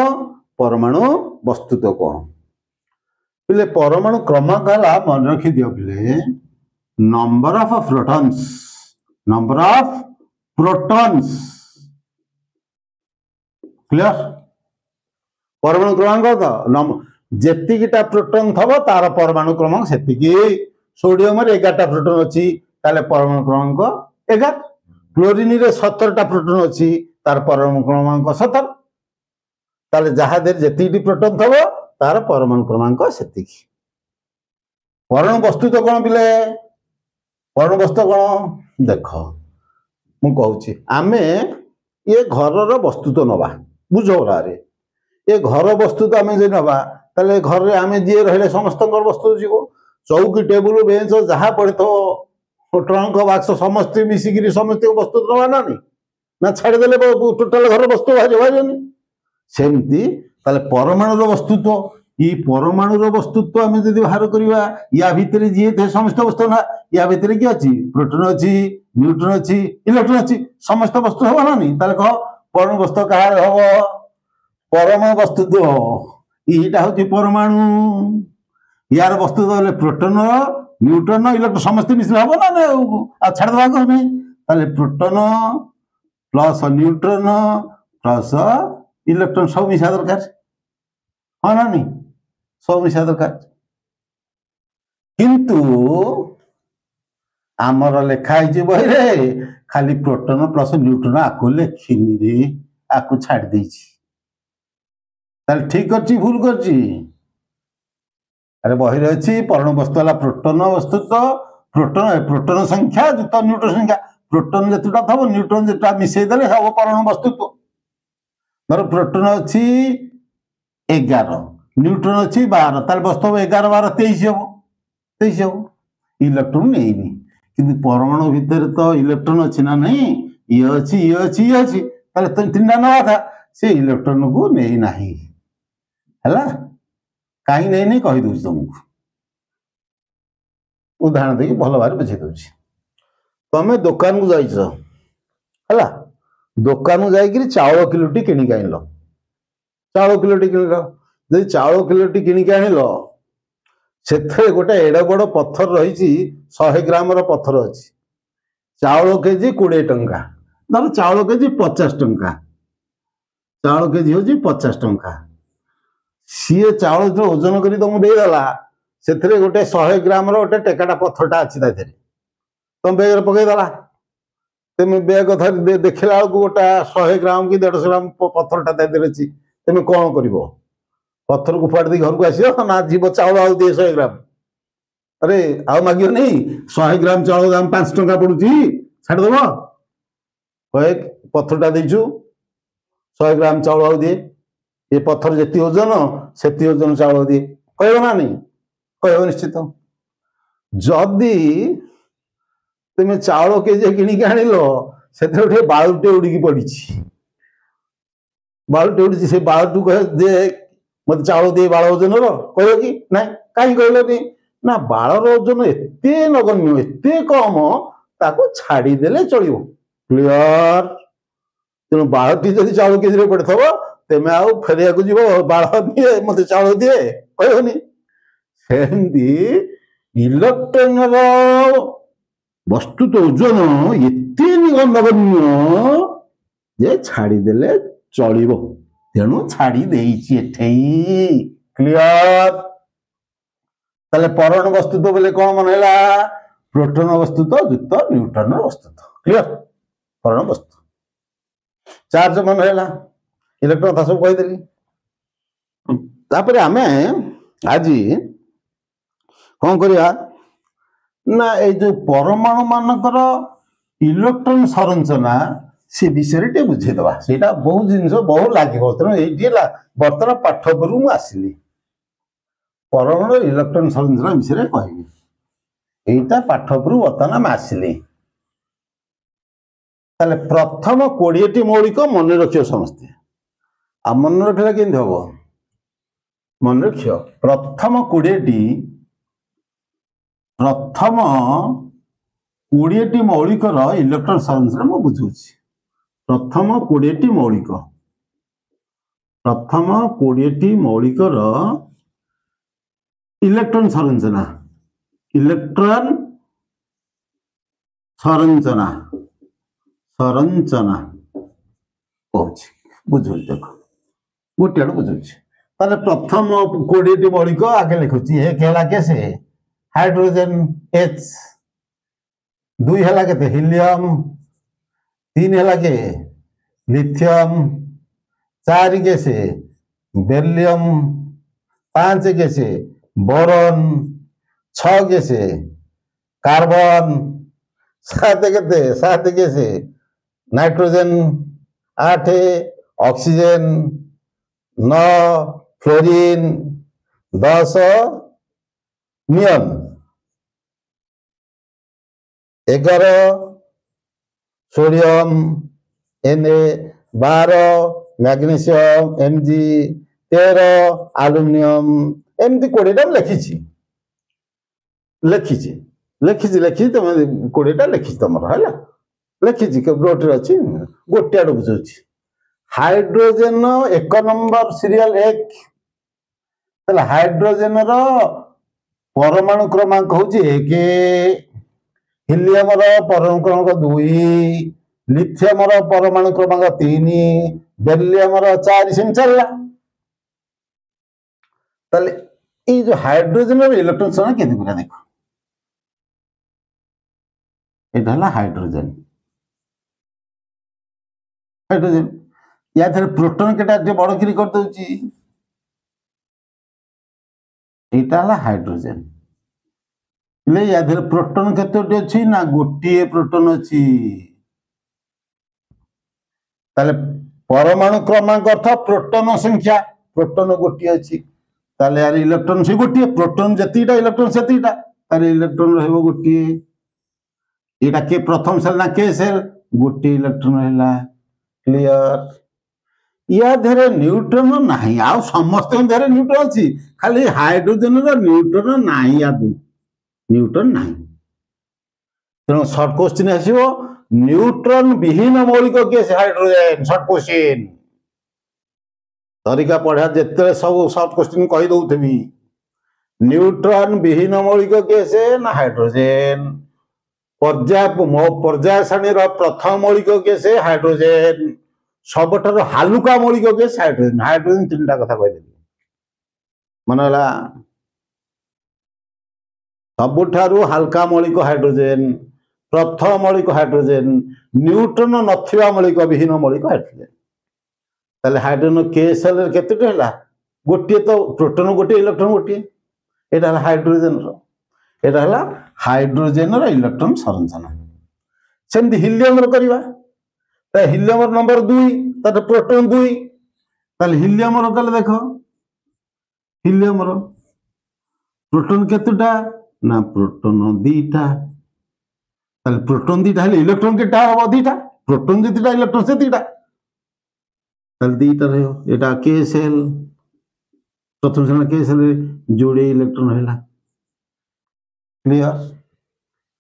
परमाणु वस्तुत्व कोण पिले परमाणु क्रमांक हला मन रखि दियो पिले नंबर ऑफ प्रोटॉन्स क्लियर परमाणु क्रमांक तो जेतिकीटा प्रोटॉन थबो तार परमाणु क्रमांक सेतिकी सोडियम रे 11 टा प्रोटॉन अछि ताले परमाणु क्रमांक 11 क्लोरीन रे 17 टा प्रोटॉन अछि तार परमाणु क्रमांक 17 ताले जहा देर जेतिकी प्रोटॉन थबो तार परमाणु क्रमांक सेतिकी परमाणु वस्तु तो कोन बिले परमाणु वस्तु कोन देखो मु कहूची आमे ये घर रो वस्तु तो नबा बुझो रे ये घर वस्तु तो आम जो नवा ताले घर रे आमे जे रहले समस्त वस्तु जीव चौकी टेबुल बेंच जहाँ पड़े तो ट्रंक बाक्स समस्त मिसिकी समस्त वस्तु दवा ना नहीं ना छाड़देले टोटाल घर वस्तु बाहर सेमती ताले परमाणु वस्तुत्व ये परमाणु वस्तुत्व आम जब बाहर करवा या भितर जी थे समस्त वस्तु ना या भितर किए अच्छी प्रोटोन अच्छी न्यूट्रन अच्छी इलेक्ट्रॉन अच्छी समस्त वस्तु हम ना नहीं ताले कह परमाणु वस्तु कहार हम परमाणु वस्तुत्व यहीटा हूँ परमाणु यार वस्तुत्व बोले प्रोटोन न्यूट्रन इलेक्ट्रॉन समस्त मिश्र हम ना छाड़देवा कह नहीं proton plus neutron plus electron सब मिसा दरकार हाँ ना नहीं सब मिसा दरकार किंतु आमर लिखाई बही रे खाली प्रोटोन प्लस न्यूट्रन आको लिखिनी रे आको छाड़ देछि ताले ठीक करछि भूल करछि अरे बही रे अछि परमाणु वस्तु वाला प्रोटोन वस्तुत्व प्रोटोन संख्या युक्त न्यूट्रन संख्या प्रोटोन जतटा थब न्यूट्रन जतटा मिसई देले सब परमाणु वस्तुत्व धर प्रोटोन अच्छी 11 न्यूट्रन अच्छी 12 तार वस्तु 11 12 23 हम इलेक्ट्रॉन नहीं कि परमाणु भितर तो इलेक्ट्रॉन अच्छी ना नहीं ये अच्छी ये अच्छी ये अच्छी ताले तो तीन नवा था से इलेक्ट्रॉन को नहीं नहीं है कहीं नहीं कही दूसरी तुमको उदाहरण देखिए भल भाव बुझे दूसरी तमें दुकान को जाइछ है दुकान जाकि चाउल किलोटी किणिक आनिल चाउल किलोटी किणिल जब चाउल किलोटी किणिक आनिल से गोटे एड़ बड़ पत्थर रही 100 ग्राम पत्थर अच्छी चाउल केजी 20 टंका धर चाउल केजी 50 टंका चाउल केजी हूँ 50 टंका सी चाउल जो ओजन कर तुमको देदेला से गोटे 100 ग्राम गोटे टेकाटा पत्थरटा अच्छी तुम बेगर पकईदेला तुम बेग धर देखला गोटा 100 ग्राम कि 150 ग्राम पत्थरटा अच्छी तुम कौन कर पत्थर को फाड़ दी घर को आस ना जीव चाउल आउ दिए 100 ग्राम अरे आउ माग नहीं 100 ग्राम चाउल दाम 5 टंका पड़ुची छाड़देव कहे पत्थरटा देचु 100 ग्राम चाउल आउ दिए ये पत्थर जी ओजन से ओजन चाउल दिए कह ना नहीं कह निश्चित जदि तुम चाउल केजे किणिक आनिल से बालुटे उड़ी पड़ी बालुटे उड़ी से बालटू कहे दे मत चाउल दिए बाल ओजन कह कि ना कहीं कहल ना बालर ओजन एत नगण्य एत कम ताको छाड़देले चलो क्लियर तेणु बालटी जब चाउल केजी पड़े थो तेमे आउ फेरिया को जीव बाल दिए मत चाउल दिए कहनी सेमती इलेक्ट्रॉन वस्तु तो ओजन एत नगण्य जे छाड़देले चलो तेणु छाड़ी क्लियर ताले परमाणु वस्तुत्व बोले कौन मन है प्रोटोन वस्तुत्व युक्त न्यूट्रन वस्तुत्व क्लियर परमाणु वस्तु चार्ज मन है इलेक्ट्रॉन था सब कहीदेली आम आज कौन करवा ना ये जो परमाणु मानकर इलेक्ट्रॉन संरचना से विषय टे बुझेदवा से बहुत जिन बहुत लगे तेणु ये बर्तमान पाठपुर मुझे आसली परमाणु इलेक्ट्रॉन संरचना विषय कह यहीटा पाठपुर बर्तमान आम आसली प्रथम 20टी मौलिक मन रख समस्ते आ मन रखला के हम मन रख प्रथम 20टी मौलिकर इलेक्ट्रॉन संरचना मुझे बुझुची प्रथम 20टी मौलिकर इलेक्ट्रॉन संरचना कहूँ बुझुच देख गोटे आड़ बुझुच प्रथम 20टी मौलिक आगे लिखुची एक है कैसे हाइड्रोजन H 2 है के हिलियम 3 है के लिथियम 4 कैसे बेरिलियम 5 कैसे बोरॉन 6 कैसे कार्बन 7 कैसे नाइट्रोजन 8 ऑक्सीजन 9 फ्लोरीन 10 नियम 11 sodium Na 12 magnesium Mg 13 aluminium एमती 20टा लिखी लिखी लिखी लिखी तुम 20टा लिखी तुम है लिखी ब्रोटर अच्छी गोटे आड़ बुझे हाइड्रोजेन 1 नंबर सीरियल 1 हाइड्रोजेन परमाणु क्रमांक हूँ 1 हिलियम परमाणु क्रमांक 2 लिथियम परमाणु क्रमांक 3 बेरिलियम 4 सेम चलला ताले ये जो हाइड्रोजेन इलेक्ट्रॉन संख्या केते पूरा देखो एटा हला हाइड्रोजेन हाइड्रोजेन या थरे प्रोटॉन केटा बड़ किरी कर दउची एटा हला हाइड्रोजेन ले या थरे प्रोटॉन केतोटी अछि ना गोटिए प्रोटॉन अछि ताले परमाणु क्रमांक अर्थ प्रोटॉन संख्या प्रोटॉन गोटिए अछि ताले यार इलेक्ट्रॉन से गोटिए प्रोटॉन जतिटा इलेक्ट्रॉन सेतिटा ताले इलेक्ट्रॉन रहबो गोटिए एटा के प्रथम सेल ना के सेल गोटिए इलेक्ट्रॉन रहला क्लियर या धरे न्यूट्रॉन नाही आ समस्त धरे न्यूट्रॉन अछि खाली हाइड्रोजन रो न्यूट्रॉन नाही आदु न्यूट्रॉन नाही तेणु शॉर्ट क्वेश्चन आसीबो न्यूट्रॉन विहीन मौलिक गैस हाइड्रोजन शॉर्ट क्वेश्चन तरीका पढ़ा जेते सब शॉर्ट क्वेश्चन कहि दउथबी न्यूट्रॉन विहीन मौलिक गैस ना हाइड्रोजन पर्याय श्रेणी प्रथम मौलिक गैस हाइड्रोजन सबठार हालुका मौलिक गैस हाइड्रोजन हाइड्रोजन 3टा कथा कहि देली मनला सबठारु हल्का मौलिक हाइड्रोजन प्रथम मौलिक हाइड्रोजन न्यूट्रॉन नथिबा मौलिक विहीन मौलिक हाइड्रोजन ताले हाइड्रोजन के सेल केतेटा हला गोटिए तो प्रोटॉन गोटिए इलेक्ट्रॉन गोटिए एटा हला हाइड्रोजन रो एटा हला हाइड्रोजन रो इलेक्ट्रॉन संरचना सेमती हीलियम रो करबा ता हीलियम रो नंबर 2 ता प्रोटॉन 2 ताले हीलियम रो कले देखो हीलियम रो प्रोटॉन केतेटा ना प्रोटॉन 2टा ताले प्रोटॉन 2टा हले इलेक्ट्रॉन केटा हो 2टा प्रोटॉन जतिटा इलेक्ट्रॉन सेतिटा ताले 2टा रहयो एटा के सेल प्रथम सेल के सेल जोड़े इलेक्ट्रॉन हैला क्लियर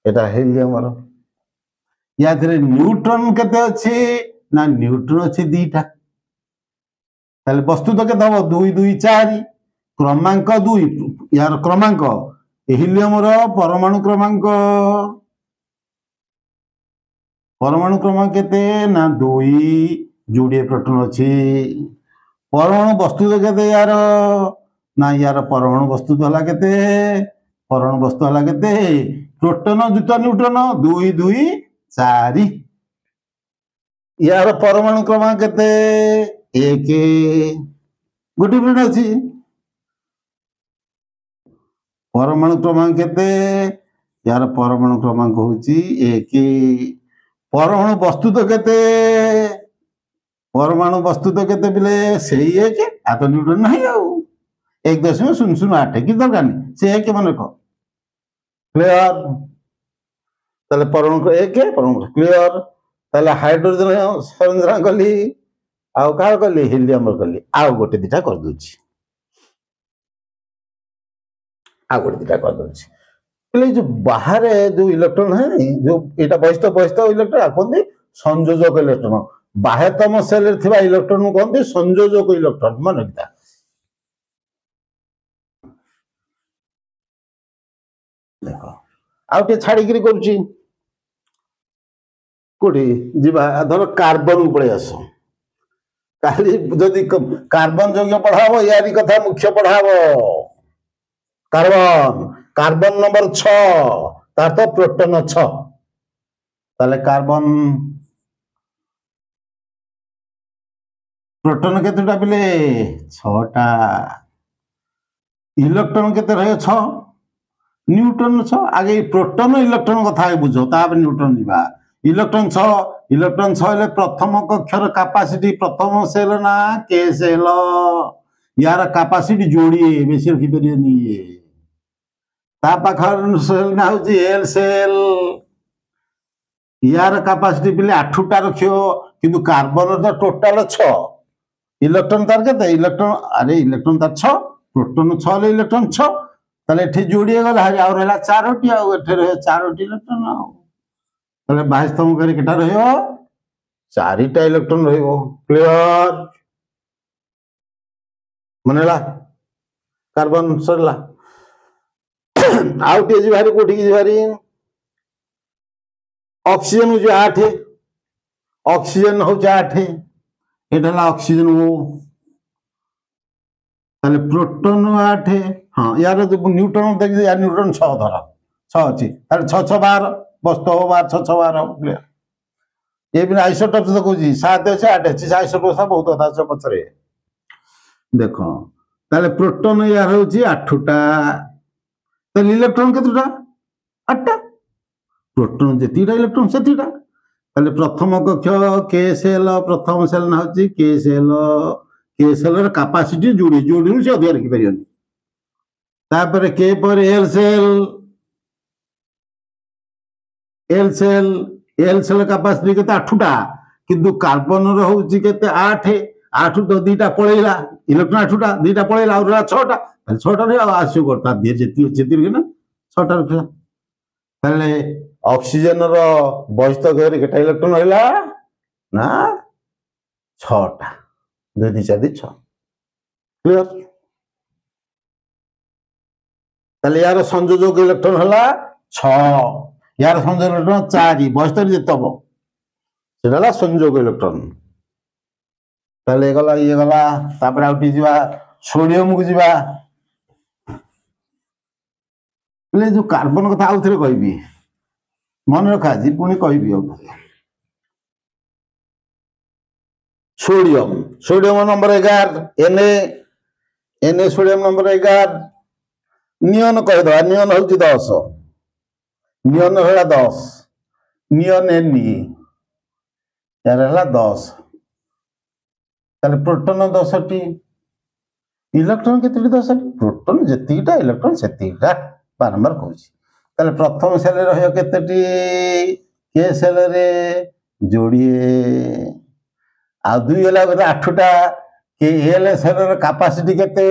एटा हीलियम रो या धरे न्यूट्रॉन केते अछि ना न्यूट्रॉन अछि 2टा ताले वस्तु तो केते हो 2 2 4 क्रमांक 2 यार क्रमांक हीलियम रो परमाणु क्रमांक केते ना 2 जोड़े प्रोटॉन अछि परमाणु वस्तु तो केते यार ना यार परमाणु वस्तु तो हला केते परमाणु वस्तु हला केते प्रोटॉन जुत न्यूट्रॉन 2 2 4 यार परमाणु क्रमांक केते 1 गोटी प्रोटॉन अछि परमाणु क्रमांक केते यार परमाणु क्रमांक होची 1 परमाणु वस्तु तो केते परमाणु वस्तु तो केते बिले सेही 1 आ तो न्यूट्रॉन नाही आ 1.008 कि दरकार नहीं से 1 मन रखो क्लियर ताले परमाणु 1 परमाणु क्लियर ताले हाइड्रोजन संरचना कली आ का कली हीलियम कली आ गोटे दिटा कर दोची आ गोटे दिटा कर दोची पहले जो बाहर जो इलेक्ट्रॉन है जो एटा बहिस्थ इलेक्ट्रॉन आखंदी संयोजक इलेक्ट्रॉन बाह्यतम सेल रे थिबा इलेक्ट्रॉन को कहंदी संयोजक इलेक्ट्रॉन मन रखता देखो आउटे छाड़ी करी करूची कोठी जीवा धर कार्बन पळे आसो काली जदी कार्बन जोग्य पढाबो यारी कथा मुख्य पढाबो कार्बन नंबर 6 तार तो प्रोटॉन 6 ताले कार्बन प्रोटॉन केतेटा बिले 6टा इलेक्ट्रॉन केते रहे 6 न्यूट्रॉन 6 आगे प्रोटॉन इलेक्ट्रॉन कथा बुझो ताप न्यूट्रॉन जीवा इलेक्ट्रॉन 6 ले प्रथम कक्षर कैपेसिटी प्रथम सेल ना के सेल यार कैपेसिटी जोड़िए बेसी रखी परियनी ये ता पाखर सेल ना होची एल सेल यार कैपेसिटी पिले 8टा रखियो किंतु कार्बन तो टोटल 6 इलेक्ट्रॉन तार केते इलेक्ट्रॉन अरे इलेक्ट्रॉन तार 6 प्रोटॉन 6 ले इलेक्ट्रॉन 6 ताले एठी जोड़िए गला हरि आ रहला 4टी आ एठी रहे 4टी इलेक्ट्रॉन आ ताले 22 स्तंभ करे केटा रहयो 4टा इलेक्ट्रॉन रहयो क्लियर मनला कार्बन सरला आउटे जी भारी कोठी जी भारी ऑक्सीजन जो 8 ऑक्सीजन हो 8 एटा ऑक्सीजन वो ताले प्रोटॉन 8 हां यार जो न्यूट्रॉन देखि यार न्यूट्रॉन 6 धरा 6 अछि ताले 6 6 12 वस्तु 12 6 6 12 क्लियर ये बिना आइसोटोप तो कहूजी 7 अछि 8 अछि आइसोटोप सा बहुत कथा छ पछरे देखो ताले प्रोटॉन यार होची 8टा ताले इलेक्ट्रॉन केतटा 8टा प्रोटॉन जेतीटा इलेक्ट्रॉन सेतीटा ताले प्रथम कक्ष के सेल प्रथम सेल ना होची के सेल र कैपेसिटी जोड़ी जोड़ी से अधिक रखि परियन तापर के पर एल सेल कैपेसिटी केते 8टा किंतु कार्बन र होची केते 8 8 तो दीटा पळेला इलेक्ट्रॉन 8टा दीटा पळेला और 6टा ताले 6टा रे आसु करता दे जेती जेती के ना 6टा रखला ताले ऑक्सीजन रो बहिस्थ गहरे केटा इलेक्ट्रॉन रहला ना 6टा 2 2 4 6 क्लियर ताले यार संयोजक इलेक्ट्रॉन हला 6 यार संयोजक इलेक्ट्रॉन 4 बहिस्थ जेतबो सेला संयोजक इलेक्ट्रॉन ताले गला ये गला तापर आउटी जीवा सोडियम को जीवा ले जो कार्बन कथा आउ थरे कहबी मन रखा जी पुणी कहबी आउ sodium number 11 Na sodium number 11 नियन कह दो नियन होची 10 नियन होला 10 नियन Ne यार होला 10 ताले प्रोटॉन 10टी इलेक्ट्रॉन केतेटी 10टी प्रोटॉन जेतीटा इलेक्ट्रॉन सेतीटा बारंबार कहूची ताले प्रथम सेल रहयो केतेटी के सेल रे जोड़िए आ दुई होला 8टा के एल सेल र कैपेसिटी केते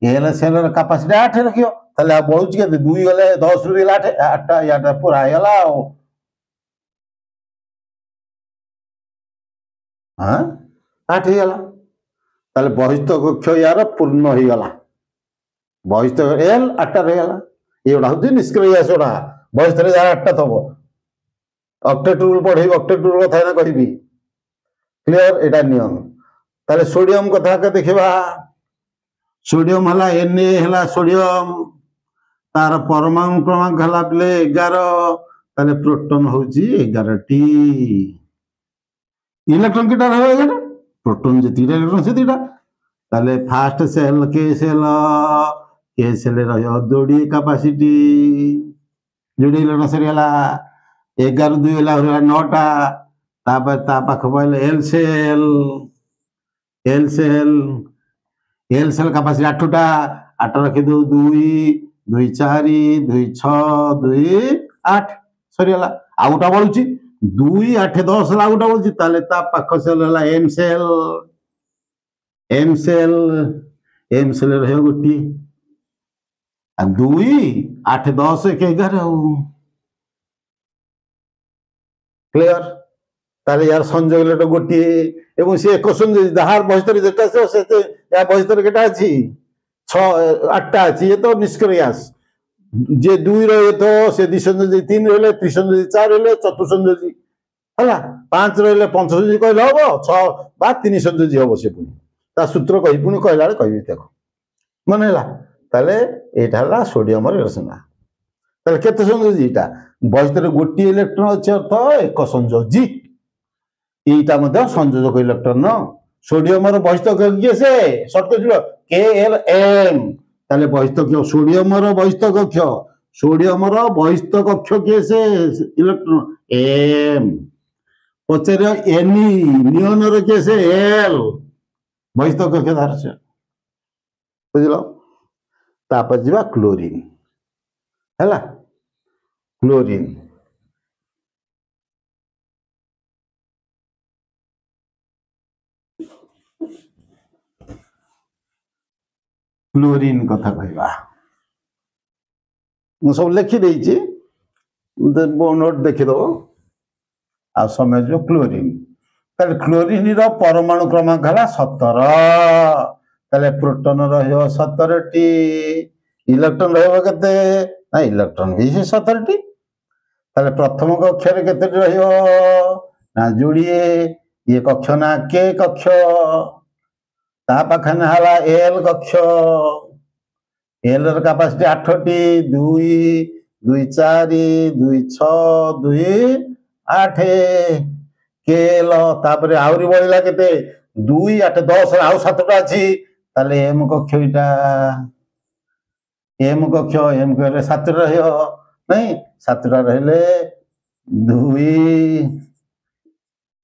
एल सेल र कैपेसिटी 8 रखियो ताले आ बहुची केते 2 गले 10 रु 8 8टा याटा पूरा आयला हां 8 गला ताले बहिस्थ कक्ष यार पूर्ण हो गला बहिस्थ एल 8टा रह गला एडा होती निष्क्रिय सोडा बहिस्थ रे 8टा थबो ऑक्टेट रूल पढ़ी ऑक्टेट रूल कथा ना कहबी क्लियर एटा नियम ताले सोडियम कथा के देखबा सोडियम हला Na हला सोडियम तार परमाणु क्रमांक हला प्ले 11 ताले प्रोटॉन होची 11टी इलेक्ट्रॉन केटा रहे 11 प्रोटॉन जे 3 इलेक्ट्रॉन से 3टा ताले फर्स्ट सेल के सेल रहो जोड़ी कैपेसिटी जोड़ी इलेक्ट्रॉन से हला 11 2 हला 9टा तापर ता पाख पहिले एल सेल कैपेसिटी 8टा 8 रखि दो 2 2 4 2 6 2 8 सरी हला आउटा बळुची 2 8 10 ला आउटा बळुची ताले ता पाख सेल हला एम सेल रहे गोटी आ 2 8 10 11 क्लियर ताले यार संजोग लेट गोटी एवं से एक संजोग जहार बहिस्तर जेटा से या बहिस्तर केटा अछि 6 8टा अछि ये तो निष्क्रियास जे 2 रहे तो से दिसंजोग 3 रहले त्रिसंजोग 4 रहले चतुसंजोग हला 5 रहले पंचसंजोग कहले हबो 6 बा 3 संजोग हबो से पुनी ता सूत्र कहि पुनी कहला कहबी देखो मन हला ताले एटा हला सोडियम रे रचना ताले केते संजोग एटा बहिस्तर गोटी इलेक्ट्रॉन अछि अर्थ एक संजोग जी एटा मध्ये संयोजक इलेक्ट्रॉन सोडियम रो बहिस्थ कक्ष से शॉर्टकट जुड़ो KLM ताले बहिस्थ कक्ष सोडियम रो बहिस्थ कक्ष के से इलेक्ट्रॉन M पचरे Ni नियन रो के से L ବହିସ୍ଥ କକ୍ଷ ଧାରସ୍ୟ ବୁଝିଲ। ତାପରେ ଯିବା କ୍ଲୋରିନ୍ ହେଲା। କ୍ଲୋରିନ୍ क्लोरीन कथा कहवा ମୁଁ ସବୁ ଲେଖି ଦେଇଛି ନୋଟ ଦେଖିଦବ ଆଉ समय जो क्लोरीन ताले क्लोरीन रो परमाणु क्रमांक है 17 ताले प्रोटॉन रहियो 17 टी इलेक्ट्रॉन रहियो केते ना इलेक्ट्रॉन भी 17 टी ताले प्रथम कक्ष रे केते रहियो ना जोड़िए ये कक्ष ना के कक्ष ता पाखन हला एल कक्ष एल र कैपेसिटी 8 टी 2 2 4 2 6 2 8 केल तापरे आउरी बळिला केते 2 8 10 आउ 7 टा अछि ताले एम कक्ष इटा एम कक्ष एम करे 7 रहियो नहीं 7 टा रहले 2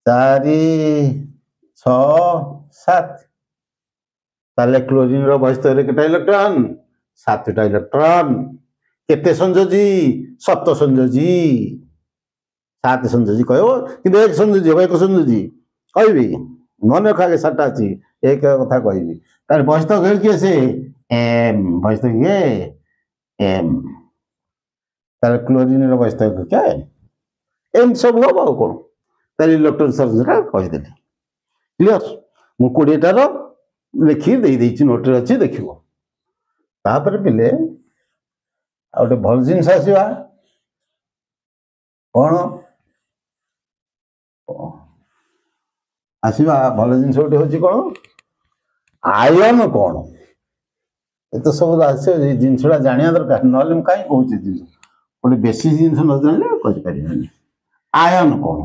4 6 7 ताले क्लोरीन रो बहिस्थ रे केटा इलेक्ट्रॉन 7 टा इलेक्ट्रॉन केते संयोजी 7 संयोजी 7 संयोजी कहबो कि एक संयोजी हो एक संयोजी कहबी मन खागे 7 अछि एक कथा कहबी तार बहिस्थ घेर के से एम बहिस्थ के एम तार क्लोरीन रो बहिस्थ के एम सब हो बाउ कोन तार इलेक्ट्रॉन संयोजन कहि देली क्लियर मु 20 टा रो लिखि दे दैछि नोट रे अछि देखिबो तापर पिले आउटे भल जिनस आसीबा कोन आसीबा भल जिनस उठे होछि कोन आयन कोन ए तो सब आसे जिनसडा जानिया दरकार नले म काई कहूछि जिनस कोन बेसी जिनस न जानले कहि परिबनी आयन कोन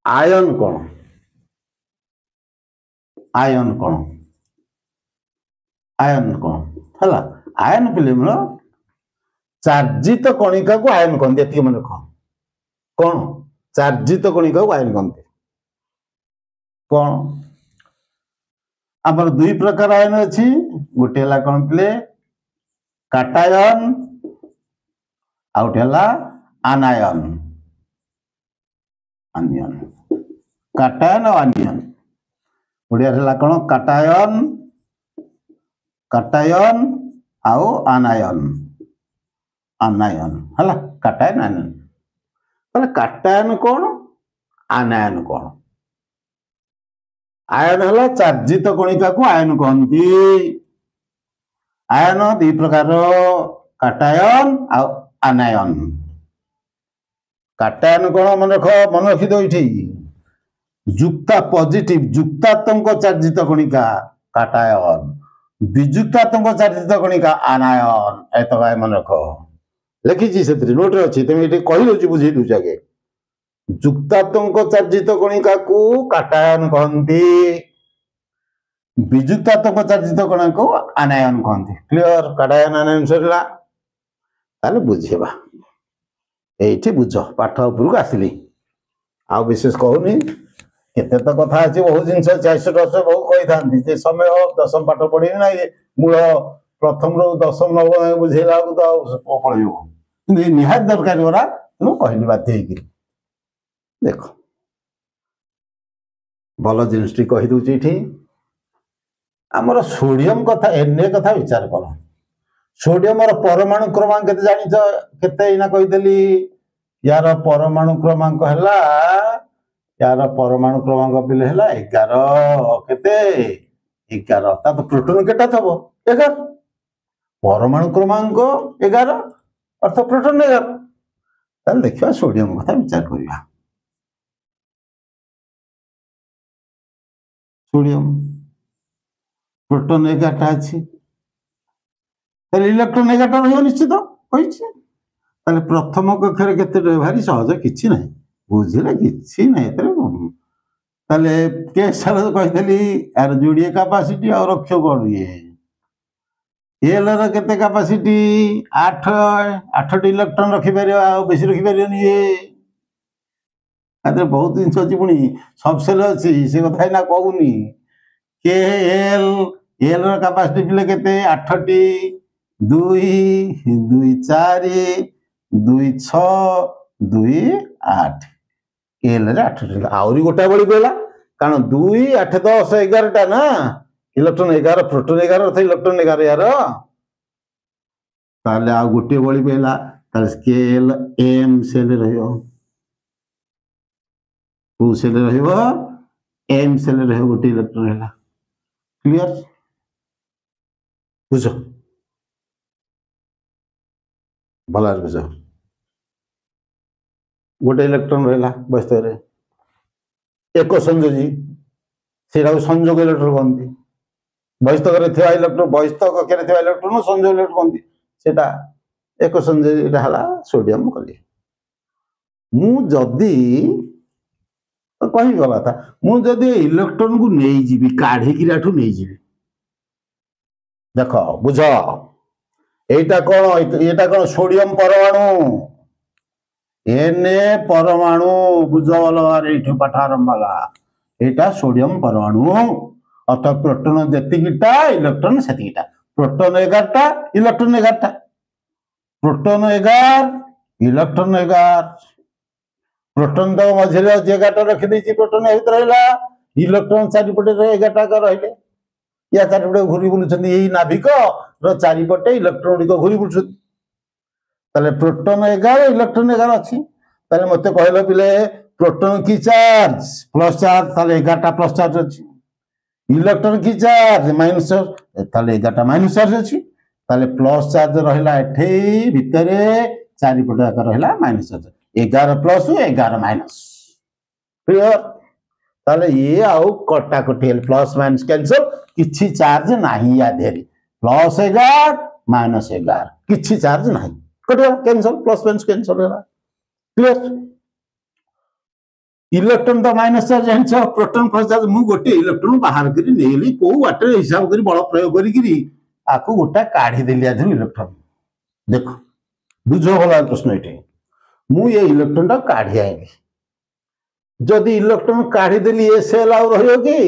आयन कोन आयन कोन आयन कोन हला आयन फिल्म रो चार्जित कणिका को आयन कोन देती मन रखो कोन चार्जित कणिका को आयन कोन कोन हमर दुई प्रकार आयन अछि गोटे ला कोन प्ले कैटायन आउटेला आनायन आनियन कैटायन और आनियन ओडिया हला कोन कैटायन कैटायन आउ आनायन आनायन हला कैटायन आनायन तले कैटायन कोन आनायन कोन आयन हला चार्जित कणिका को आयन कहंती आयन दी प्रकार कैटायन आउ आनायन कैटायन कोन मन रखि दो इठी जुक्ता पॉजिटिव जुक्तात्मक चार्जित कणिका कैटायन विजुक्तात्मक चार्जित कणिका आनायन एत गाय मन रख लिखी से नोट रे अछि तमे इठी कहि दोछि बुझी दु जागे जुक्तात्मक चार्जित कणिका को कैटायन कहंती विजुक्तात्मक चार्जित कणिका को आनायन कहंती क्लियर कैटायन आनायन सरला ताले बुझेबा एठी बुझ पाठ उपरु आसिली आ विशेष कहूनी केते तो कथा अछि बहुत जिंस 400 बहुत कहि थांती जे समय दशम पाठ पढी ना मूल प्रथम रो दशम नवम बुझेला को तो पढियो कि निहात दरकार होरा नु कहली बाध्य कि देखो भलो जिंसटी कहि दोची इठी हमर सोडियम कथा एने कथा विचार करो सोडियम रो परमाणु क्रमांक केते जानि छ केते इना कहि देली यार परमाणु क्रमांक हला यार परमाणु क्रमांक पिले हला 11 केते 11 ता तो प्रोटॉन केटा थबो 11 परमाणु क्रमांक 11 अर्थ प्रोटॉन 11 ताल देखिबा सोडियम कथा विचार करिबा सोडियम प्रोटॉन 11 टा अछि ताल इलेक्ट्रॉन 11 टा रहयो निश्चित होइछि ताल प्रथम कक्ष रे केते रहे भारी सहज किछि नै बुझिले किछि नै ताले के साल कहितली यार जोड़िए कैपेसिटी और रखियो कोन ये एल र केते कैपेसिटी 8 8 इलेक्ट्रॉन रखि परियो आ बेसी रखि परियो नि ये आदि बहुत जिन अच्छी पुणी सब सेल अच्छी से कथा ना कहूनी के एल एल कैपेसिटी पिले केते 8टी 2 2 4 2 6 2 8 एल रे 8टी आउरी गोटा बड़ी कहला कारण 2 8 10 11 टा ना इलेक्ट्रॉन 11 प्रोटॉन 11 अर्थात इलेक्ट्रॉन 11 यार ताले आ गोटे बड़ी कहला ताले स्केल एम सेल रहियो को सेल रहियो एम सेल रहियो गोटे इलेक्ट्रॉन हैला क्लियर बुझो भला बुझो गोटे इलेक्ट्रॉन रहला व्यस्त रे एक संयोजी सेटा संयोग इलेक्ट्रॉन कहती बहिस्तक इलेक्ट्रॉन बहिस्तक कक्षे इलेक्ट्रॉन संयोग इलेक्ट्रॉन कहती सेटा एक संयोजी है सोडियम कली मु जदि कही गला था मु जदि इलेक्ट्रॉन को नहीं जीवी काढ़ी किराठू नहीं जीवी देख बुझ एटा कौन सोडियम परमाणु एने परमाणु बुझ ये पाठ आरंभ होला एटा सोडियम परमाणु अर्थात प्रोटॉन जेतिकिटा इलेक्ट्रॉन सेतिकिटा प्रोटॉन 11टा इलेक्ट्रॉन 11टा प्रोटॉन 11 इलेक्ट्रॉन 11 प्रोटॉन तो मझे 11टा रखी देछि प्रोटॉन भीतर रहला इलेक्ट्रॉन चारिपटे 11टा का रहले या चारिपटे घूरी बुलुछन यही नाभिक रो चारिपटे इलेक्ट्रॉन गुड़िक घूरी बुलुछन ताले प्रोटॉन 11 इलेक्ट्रॉन 11 अछि ताले मते कहलो पिले प्रोटॉन की चार्ज प्लस चार्ज ताले 11टा प्लस चार्ज अछि इलेक्ट्रॉन की चार्ज माइनस चार्ज ताले 11टा माइनस चार्ज अछि ताले प्लस चार्ज रहला एठे भितरे चारिपटे आकार रहला minus charge 11 plus 11 minus clear ताले ये आउ कटा कटेल प्लस माइनस कैंसिल किछि चार्ज नाही या देरी प्लस 11 माइनस 11 किछि चार्ज नाही कटे कैंसिल प्लस माइनस कैंसिल होला क्लियर इलेक्ट्रॉन तो माइनस चार्ज हंस प्रोटॉन प्लस चार्ज मु गोटे इलेक्ट्रॉन बाहर करी नेली को वाटर हिसाब करी बल प्रयोग करी आकु गोटा काढ़ी देली आधु इलेक्ट्रॉन देखो बुझो होला प्रश्न एठी मु ये इलेक्ट्रॉन टा काढ़ी आइली जदि इलेक्ट्रॉन काढ़ी देली ए सेल आउ रहियो कि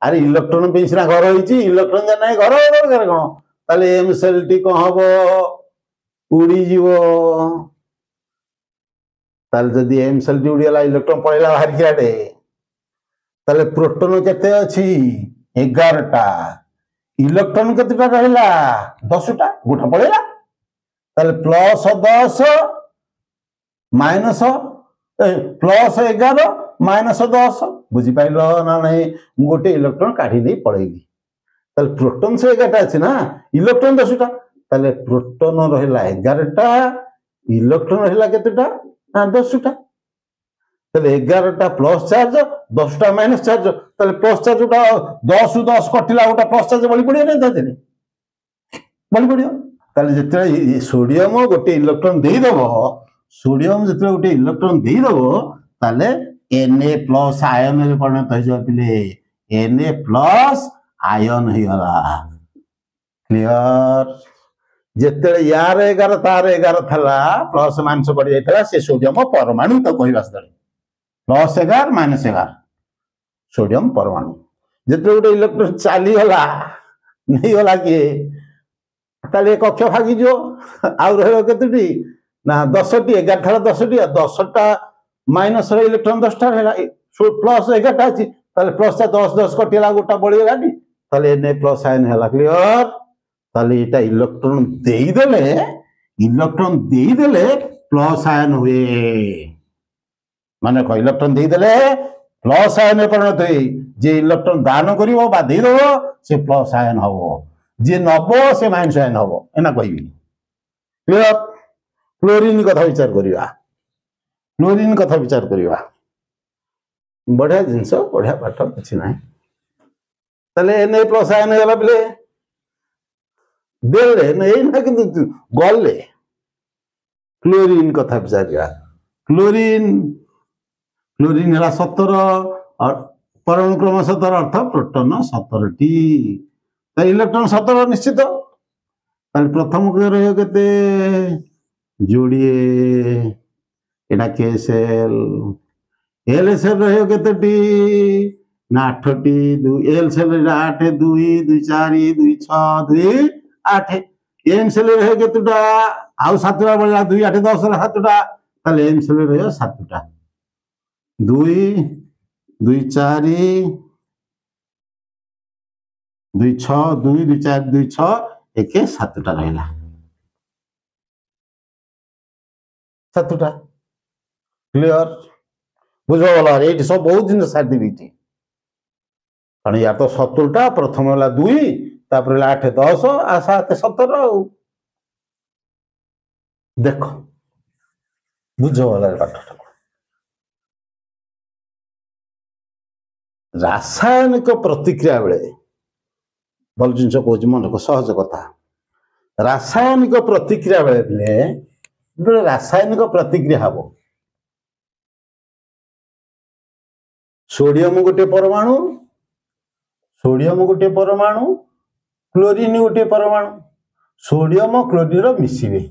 अरे इलेक्ट्रॉन पेसिना घर होईची इलेक्ट्रॉन जे नाही घर घर कोन ताले एम सेल टी को हबो उड़ी जीवो ताले जदि एम सेल टी उड़ीला इलेक्ट्रॉन पळेला बाहर कियाडे ताले प्रोटॉन केते अछि 11 टा इलेक्ट्रॉन केतेटा रहला 10 टा गोटा पळेला ताले प्लस 10 माइनस प्लस 11 माइनस 10 बुझी पाइलो ना नहीं गोटे इलेक्ट्रॉन काढ़ी दे पड़ेगी ताले प्रोटॉन से 11टा अछि ना इलेक्ट्रॉन 10टा ताले प्रोटॉन रहला 11टा इलेक्ट्रॉन रहला केतेटा ना 10टा ताले 11टा प्लस चार्ज 10टा माइनस चार्ज ताले प्लस चार्ज उटा 10 10 कटिला उटा प्लस चार्ज बळी पड़ियो नै ताते बळी पड़ियो ताले जेते सोडियम गोटे इलेक्ट्रॉन देई दबो सोडियम जेते गोटे इलेक्ट्रॉन देई दबो ताले Na+ आयन रे परिणत हो जा पिले Na+ आयन हो गला क्लियर जेते यार 11 तार 11 थला प्लस माइनस बढ़ जाइतला से सोडियम परमाणु तो कहिबा सदरे प्लस 11 माइनस 11 सोडियम परमाणु जेते गोटे इलेक्ट्रॉन चाली होला नहीं होला कि ताले कक्ष भागी जो आ रहलो केतेटी ना 10टी 11 थला 10टी 10टा माइनस इलेक्ट्रॉन 10टा रहला प्लस 11टा अछि ताले प्लस 10 10 कटिला गोटा बळी गेलानी ताले Na+ आयन हैला क्लियर ताले एटा इलेक्ट्रॉन देई देले प्लस आयन हुए माने को इलेक्ट्रॉन देई देले प्लस आयन परिणत होई जे इलेक्ट्रॉन दान करिवो बा देई दो से प्लस आयन हबो जे नबो से माइनस आयन हबो एना कहिबी क्लियर क्लोरीन कथा विचार करिवा क्लोरीन कथा विचार करिवा बढ़िया जिनस बढ़िया पाठ किछि नाही तले Na+ आयन होला बले देले नहीं ना कि गले क्लोरीन कथा विचार करिवा क्लोरीन है 17 और परमाणु क्रम 17 अर्थ प्रोटॉन 17टी इलेक्ट्रॉन 17 निश्चित प्रथम रही के जोड़िए एटा के सेल एल सेल रही ना 8टी एल सेल 8 2 2 4 2 6 2 8 एम सेल रहे केतुटा आउ 7टा बढ़ला 2 8 10 7टा ताले एम सेल रहे 7टा 2 2 4 2 6 2 2 4 2 6 एक 7टा रहला 7टा क्लियर बुझ गला ये सब बहुत दिन सारी कारण या तो 70टा प्रथम है 2 तापर 8 10 आ 7 17 देख बुझ गला पाठ रासायनिक प्रतिक्रिया बेले भल जिन कह मन रख सहज कथा रासायनिक प्रतिक्रिया बेले रासायनिक प्रतिक्रिया हम सोडियम गोटे परमाणु क्लोरीन गोटे परमाणु सोडियम क्लोरीन मिसिबे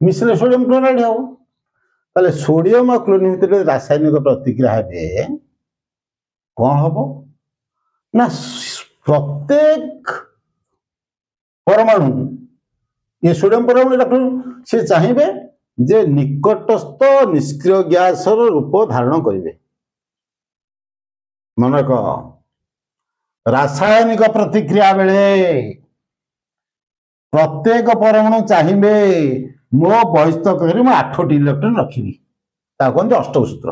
मिसले सोडियम क्लोराइड हम ताले सोडियम और क्लोरीन भितर रासायनिक प्रतिक्रिया हे कौन हम ना प्रत्येक परमाणु ये सोडियम परमाणु से चाहिए जे निकटस्थ निष्क्रिय गैस रूप धारण करेंगे मन रख रासायनिक प्रतिक्रिया बेले प्रत्येक परमाणु चाहिए मो बहिस्तक 8टी इलेक्ट्रॉन रखी कहते अष्टक सूत्र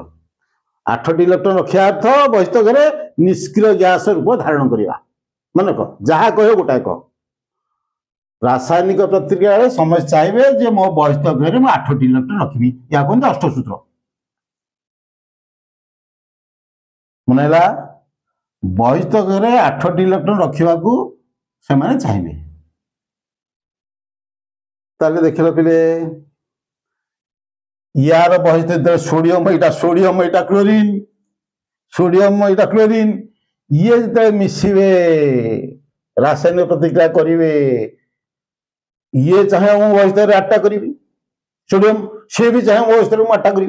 8टी इलेक्ट्रॉन रखा अर्थ बहिस्तक निष्क्रिय गैस रूप धारण करवा मन रख जहाँ कह गोटाए कह रासायनिक प्रतिक्रिया समस्त चाहिए जे मो बहिस्तक 8टी इलेक्ट्रॉन रखी या कहते अष्टक सूत्र मन बहिस्तक 8टी इलेक्ट्रॉन रखा से चाहिए ताले देख लो पिले यार बहिस्थ सोडियम एटा क्लोरीन ये जो मिसिबे रासायनिक प्रतिक्रिया करेंगे ये चाहे मो बहिस्थ 8टा करी सोडियम सी भी चाहे मो बहिस्थ 8टा करी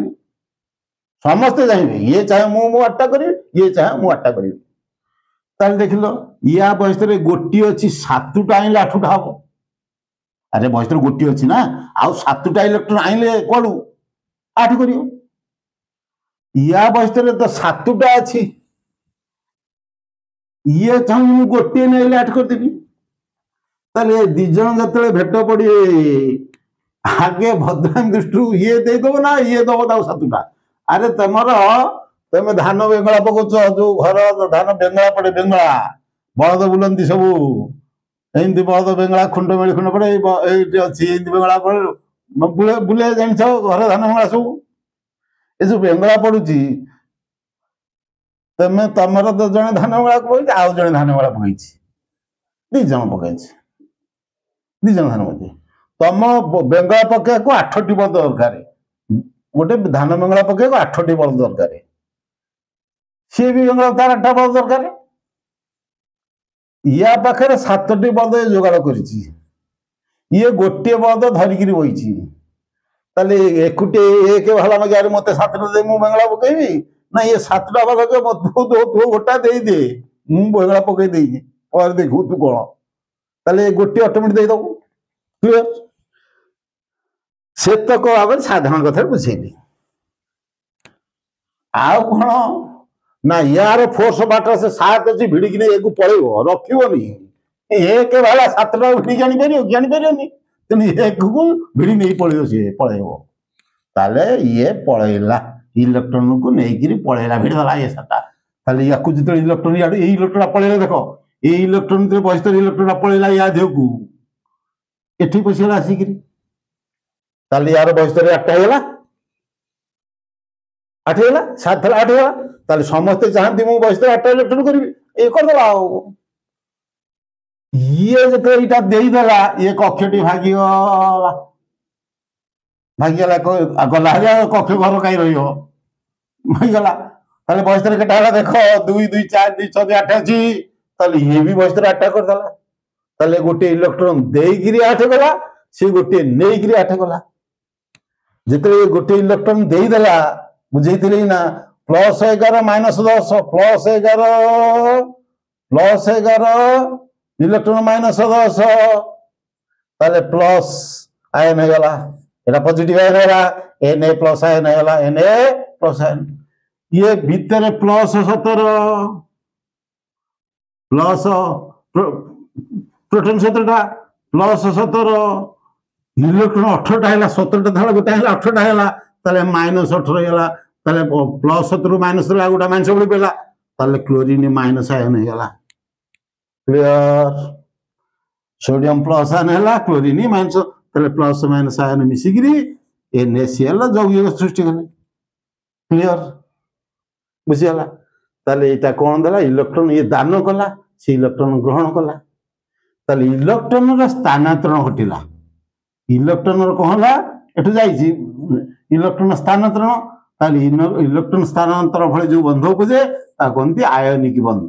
समस्ते चाहिए ये चाहे मो 8टा करी ये चाहे मो 8टा करी ताले देख लो या बहिस्थ गोटी अच्छी 7टा आइले 8टा हम अरे बहिस्थ गोटी अच्छी ना आउ 7टा इलेक्ट्रॉन आइले कड़ू 8 कर या बहिस्थ तो 7टा अच्छी ये चाहूँ गोटे नहीं 8 करदेवी ताले दिज जो भेट पड़े आगे भद्रामी दृष्टि ये देदब ना ये दब 7टा अरे तुम धान बेंगला पकाच जो घर धान बेंगला पड़े बेंगला बलद बुलंती सबू एमती बलद बेंगला खुंड मेली खुंड पड़े ये अच्छी बेंगला पड़े बुले जान घर धान बेंगला सब ये सब बेंगला पड़ुची तुम तुमर तो जड़े धान बेंगला पकई आउ जड़े धान बेंगला पकई दिज पकई दिज धान पकई तुम बेंगला पकड़ा को 8टी बलद दरकार गोटे धान बेंगला पकड़ा को 8टी बलद दरकार सी भी बेंगला तार 8टा बलद दरकार या पाखे 7टी बलद जोगाड़ कर ये गोटे बलद धरिकी बही ताले एकुटे एक भाला मगे मत 7टा दे मु बेंगला पकईबी ना ये 7टा बलद तू गोटा दे दे मु बेंगला पकई दे और देखू तू कौन ताले गोटे ऑटोमेटिक दे दबू क्लियर से तक भाव साधारण कथा बुझेली आउ कौन ना यार फोर्स बाटर से 7 अच्छी भिड़िक नहीं पड़ेब रखनी एक भाला 7टा भिड़िक जापर तेन एक को भिड़ी नहीं पड़ो सी पड़ेब ताले ये पड़ेला इलेक्ट्रॉन को नहीं पड़ेगा भिड़देला ये 7टा या जो इलेक्ट्रॉन ये इलेक्ट्रॉन पड़ेगा देख ये इलेक्ट्रॉन बहिस्थ इलेक्ट्रॉन पड़ेगा या देह को ये पशिगला आसिक यार बहिस्थ 8टा होगा 8 होगा 7 8 होगा ताले समस्ते चाहती मु बहिस्थ 8टा इलेक्ट्रॉन करी ये करदेला ये जो यहाँ देदेला ये कक्षटी भागीगला भागीगला गला कक्ष घर कहीं रहीगला ताले बहिस्थ केटा देख 2 2 4 2 6 8 अच्छी ताले ये भी बहिस्थ 8टा करदेला ताले गोटे इलेक्ट्रॉन देकी 8 गला सी गोटे नहीं 8 गला जिते गोटे इलेक्ट्रॉन देदेला बुझे ना +11 -10 +11 इलेक्ट्रॉन -10 ताले प्लस आयन हो गला एटा पॉजिटिव आयन होला Na प्लस आयन होला Na प्लस आयन ये भीतर +17 प्लस प्रोटॉन 17टा +17 इलेक्ट्रॉन 18टा हैला 17टा धाला गोटा हैला 18टा हैला ताले -18 हैला ताले +17 माइनस ला गोटा माइनस बड़ी पेला ताले क्लोरीन माइनस आयन हैला क्लियर सोडियम प्लस आयन हैला क्लोरीन माइनस ताले प्लस माइनस आयन मिसिगिरी NaCl यौगिक सृष्टि कले क्लियर बुझियाला ताले एटा कोन देला इलेक्ट्रॉन ये दान कला से इलेक्ट्रॉन ग्रहण कला ताले इलेक्ट्रॉन रा स्थानांतरण घटिला इलेक्ट्रॉन रो कहला एठु जाईची इलेक्ट्रॉन स्थानांतरण ताले इलेक्ट्रॉन स्थानांतरण भले जो बंध उपजे ता कोनती आयनिक बंध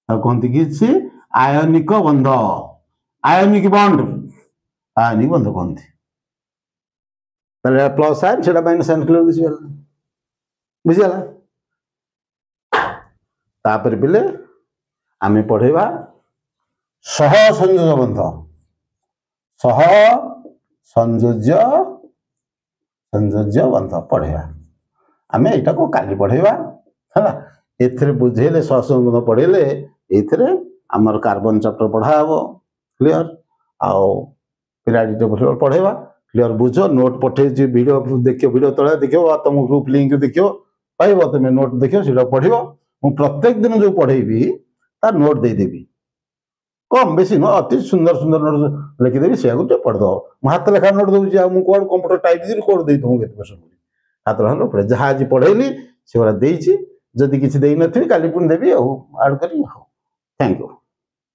ता कोनती किछि आयनिक बंध आयनिक बंध ताले प्लस आयन सेटा माइनस आयन क्लियर बुझियाला तापर पिले आमे पढ़ेबा सह संयोजक बंध सह संयोज्य बंध पढ़ेबा आमे एटा को काली पढ़ेबा हला एथरे बुझेले सह संयोजक बंध पढ़ेले एथरे हमर कार्बन चैप्टर पढ़ाबो क्लियर आओ पीरियडिक टेबल पढ़ेबा क्लियर बुझो नोट पठे जे वीडियो देखियो वीडियो तळे देखियो तुम ग्रुप लिंक देखियो पाइबो तुम नोट देखियो सेटा पढ़िबो मु प्रत्येक दिन जो पढ़ेबी तार नोट दे देबी कम बेसी न अति सुंदर सुंदर नोट लिखि देबी से गुटे पढ़ दो मु हाथ लेखा नोट दउ जे मु कोड कंप्यूटर टाइप जे कोड देई दउ केते क्वेश्चन हाथ लेखा नोट जहा आज पढ़ेली सेवरा देइची जदी किछि देई नथि काली पुन देबी आ ऐड करी थैंक यू।